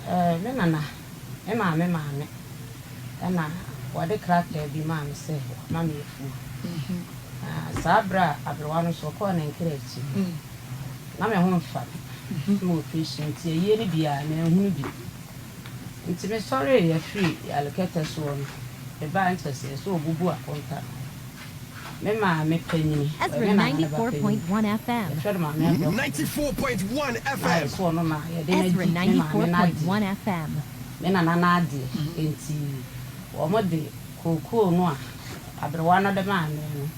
S9: Nana, Emma, and what the crack be mammy say, Mammy, Sabra, everyone so corn and crazy. I'm a home fun, more patient, a yearly beer, and who be. It's me sorry, you're free, I'll get us one. The bank says, so boo upon time. Mema me penny.
S3: Ezra 94.1 FM.
S5: 94.1 FM.
S9: So no ma.
S3: Ezra 94.1 FM.
S9: Me na di enti omo de koko no a abrewa no de ma me no.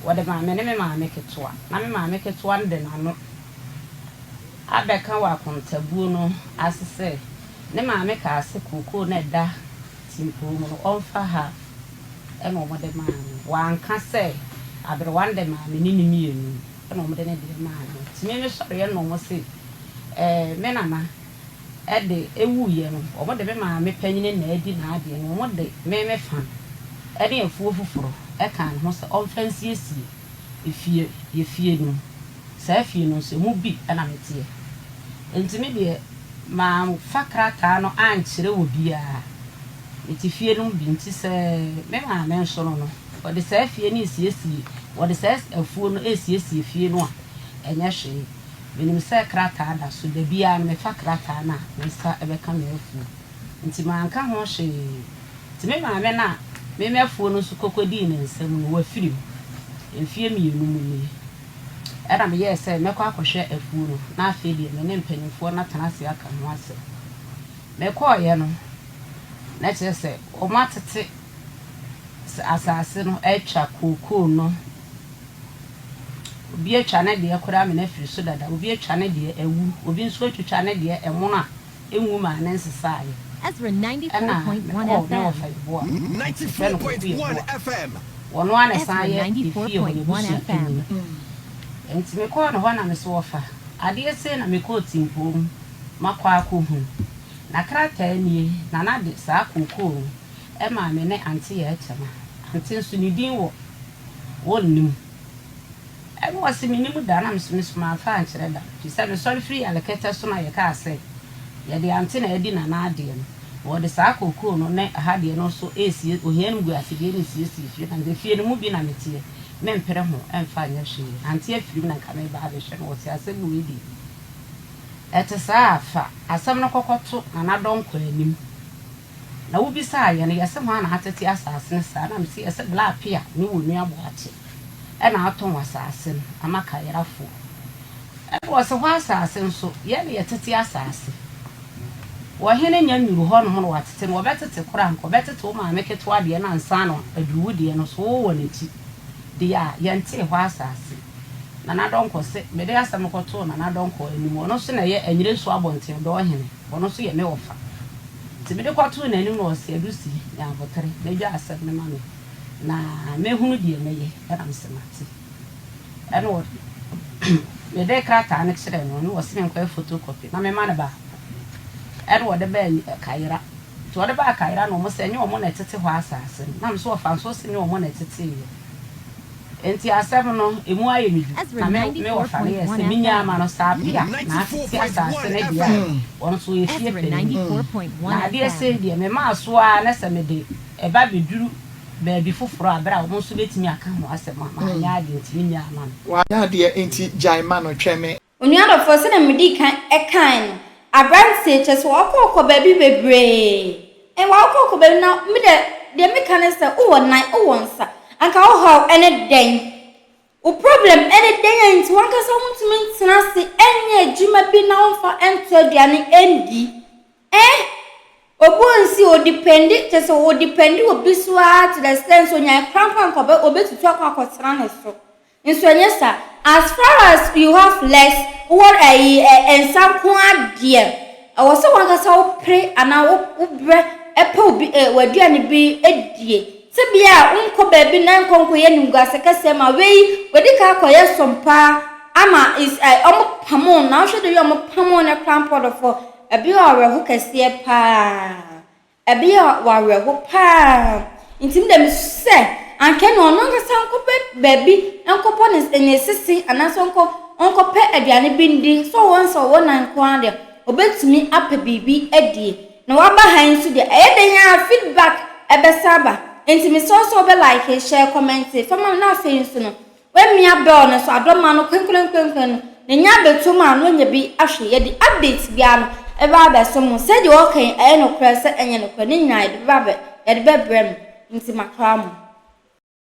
S9: Wo de ma me ne me ma me ketoa. Na me ma me ketoa de na no. Abeka wa kontabuo no asese. Ne ma me ka ase koko na da timpo no onfa ha. And over the man, one can say, I don't want the man, me, and over the man. To me, sorry, I know say, Menama, at the Ewuyan, over the man, me penny and Eddie Nadi, and one day, may fun. Eddie and fool for, I can't, most offense, yes, if you fear no. Say, you know, so move be an amateur. And to me, dear, Mam, Fakrata, aunt, will be a. Iti fie no binti se me ma me nso no o de se fie ni siesie o de se afuo no esiesie fie no a enya hwe benim se krata da so da bia me fa krata na me sa ebe ka me afuo nti ma anka ho hwe ti me ma me na me afuo no so kokodi ne nsam no wa firi enfie mi enu mu ni era me ye se me kwa akohwe afuo no na afi de me ne mpanyimfo na tanase aka ho ase me kwa ye no na chese o matete asase no etwa koko no obi etwa na de ekora me na firi so dada obi etwa na de ewu obi nso etwa na de emono a enwu ma na nsesaaye
S3: Ezra 94.1 FM
S5: 94.1 FM
S9: wono ana
S3: Ezra
S9: saaye
S3: 94.1 FM
S9: enti me ko no ho na me so ofa ade ese na me ko timpom makwa akohu na krata nie na na de sa koko e ma me ne anti ya chama anti nso ni din wo wonnim e mo se minim da na mso ma fa ankyere da fi se me sorry free aleketa so na ye ka ase ye de anti na edi na na ade no wo de sa koko no ne ha de no so esi ohian gu afide ni siesi fi na de fie no mu bi na metie me mpere ho emfa nya hwe anti afiri na ka me ba be hwe no wo se ase bu edi Etisafa, asam no kokoto na nadonko anim. Na wo bisa ye ne yesem ha na hatete asase sa na msi ese blapia ni wo nua boate. E na aton asase amaka yerafo. E wo se ho asase nso ye ne yetete asase. Wo hene nya nyuru ho no ho watete no betete kora nko betete o ma meketo ade na nsa no aduwu de no so wo n'echi. De ya ye nte ho asase. Na nadonko se me de asam koto na nadonko anim ono so na ye anyire so abonten do hene ono so ye me wofa ti me de koto na anim no se adusi ya botere na dwa asam ne mame na me hunu de meye era msemati eno me de krata na kire no no se me kwa photocopy na me ma ne ba eno de ba kaira to de ba kaira no mo se nye omo na tete ho asase na me so ofa so se nye omo na tete ye enti asem no emu aye mi na me wo fa ye se minya ama no sapia na ati asase ne dia won so ye fie pe na dia se dia me ma so a na se me de e ba beduru ba bi foforo abra wo so betimi aka ho asem ma nya ade enti minya ama
S4: wa nya de enti jaima no tweme
S1: onuadofo se na medi kan ekan abranse chese wo kokko ba bi bebre e wo kokko ba na me de me kan se wo nan wo nsa anka wo how ene den o problem ene den enti wanka so mutumi ntena se enye adwuma bi na wonfa ento aduane endi obunsi o dependi chese o dependi obi so at the sense onya krampa nko be obetutu akotena ne so nso enye sa as far as you have less what ensanko adie wo so wanka so pre ana wo bre epa obi waduane bi edie Tibia unko baby na nkonko ye nimgase kase ma wei wedi ka akoye sompa ama is omo pamon na hwe de yo omo pamon na crampod for ebi awerɛho kɛseɛ paa ebi awerɛho paa ntim dem sɛ anke no no nkasa nkɔpɛ baabi nkɔpɔ ne sisi anaso nkɔpɛ aduane bi ndi so wɔn so wɔn nan kwan de obetumi apɛ bibi adie na waba han so de ɛyɛ den ya feedback ɛbɛsaba ntimi so be like share comment fama na afei nso no wemia bell no so adoma no kwenkwenkwenkwen no ne nya betum a no nya bi ahwe ye di update bia no eba abeso mu se de okay ɛyɛ no kra se enye no kra ne nya de ba ye de bebrem nti makra mu.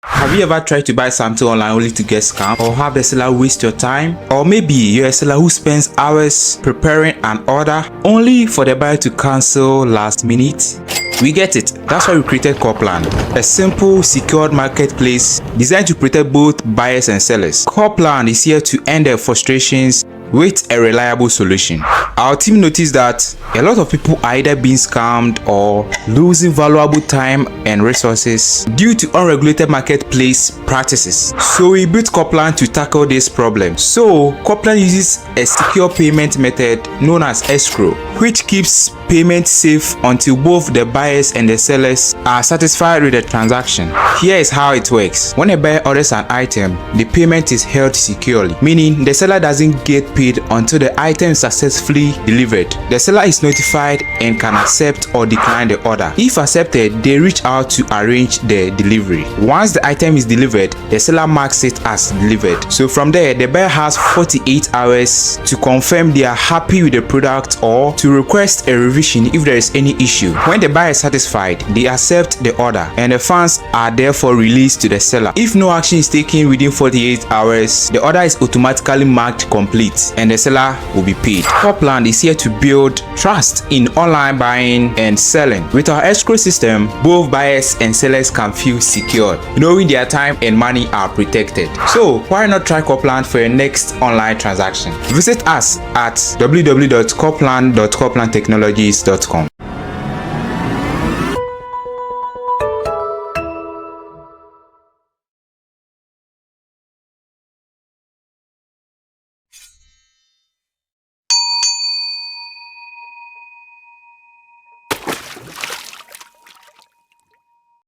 S10: Have you ever tried to buy something online only to get scammed, or have the seller waste your time? Or maybe you're a seller who spends hours preparing an order only for the buyer to cancel last minute? We get it. That's why we created Copland, a simple, secured marketplace designed to protect both buyers and sellers. Copland is here to end their frustrations with a reliable solution. Our team noticed that a lot of people are either being scammed or losing valuable time and resources due to unregulated marketplace practices. So we built Copland to tackle this problem. So Copland uses a secure payment method known as escrow, which keeps payment safe until both the buyers and the sellers are satisfied with the transaction. Here is how it works. When a buyer orders an item, the payment is held securely, meaning the seller doesn't get paid until the item is successfully delivered. The seller is notified and can accept or decline the order. If accepted, they reach out to arrange the delivery. Once the item is delivered, the seller marks it as delivered. So from there, the buyer has 48 hours to confirm they are happy with the product or to request a revision if there is any issue. When the buyer is satisfied, they accept the order and the funds are therefore released to the seller. If no action is taken within 48 hours, the order is automatically marked complete and the seller will be paid. Copland is here to build trust in online buying and selling. With our escrow system, both buyers and sellers can feel secure, knowing their time and money are protected. So why not try Copland for your next online transaction? Visit us at www.copland.coplandtechnologies.com.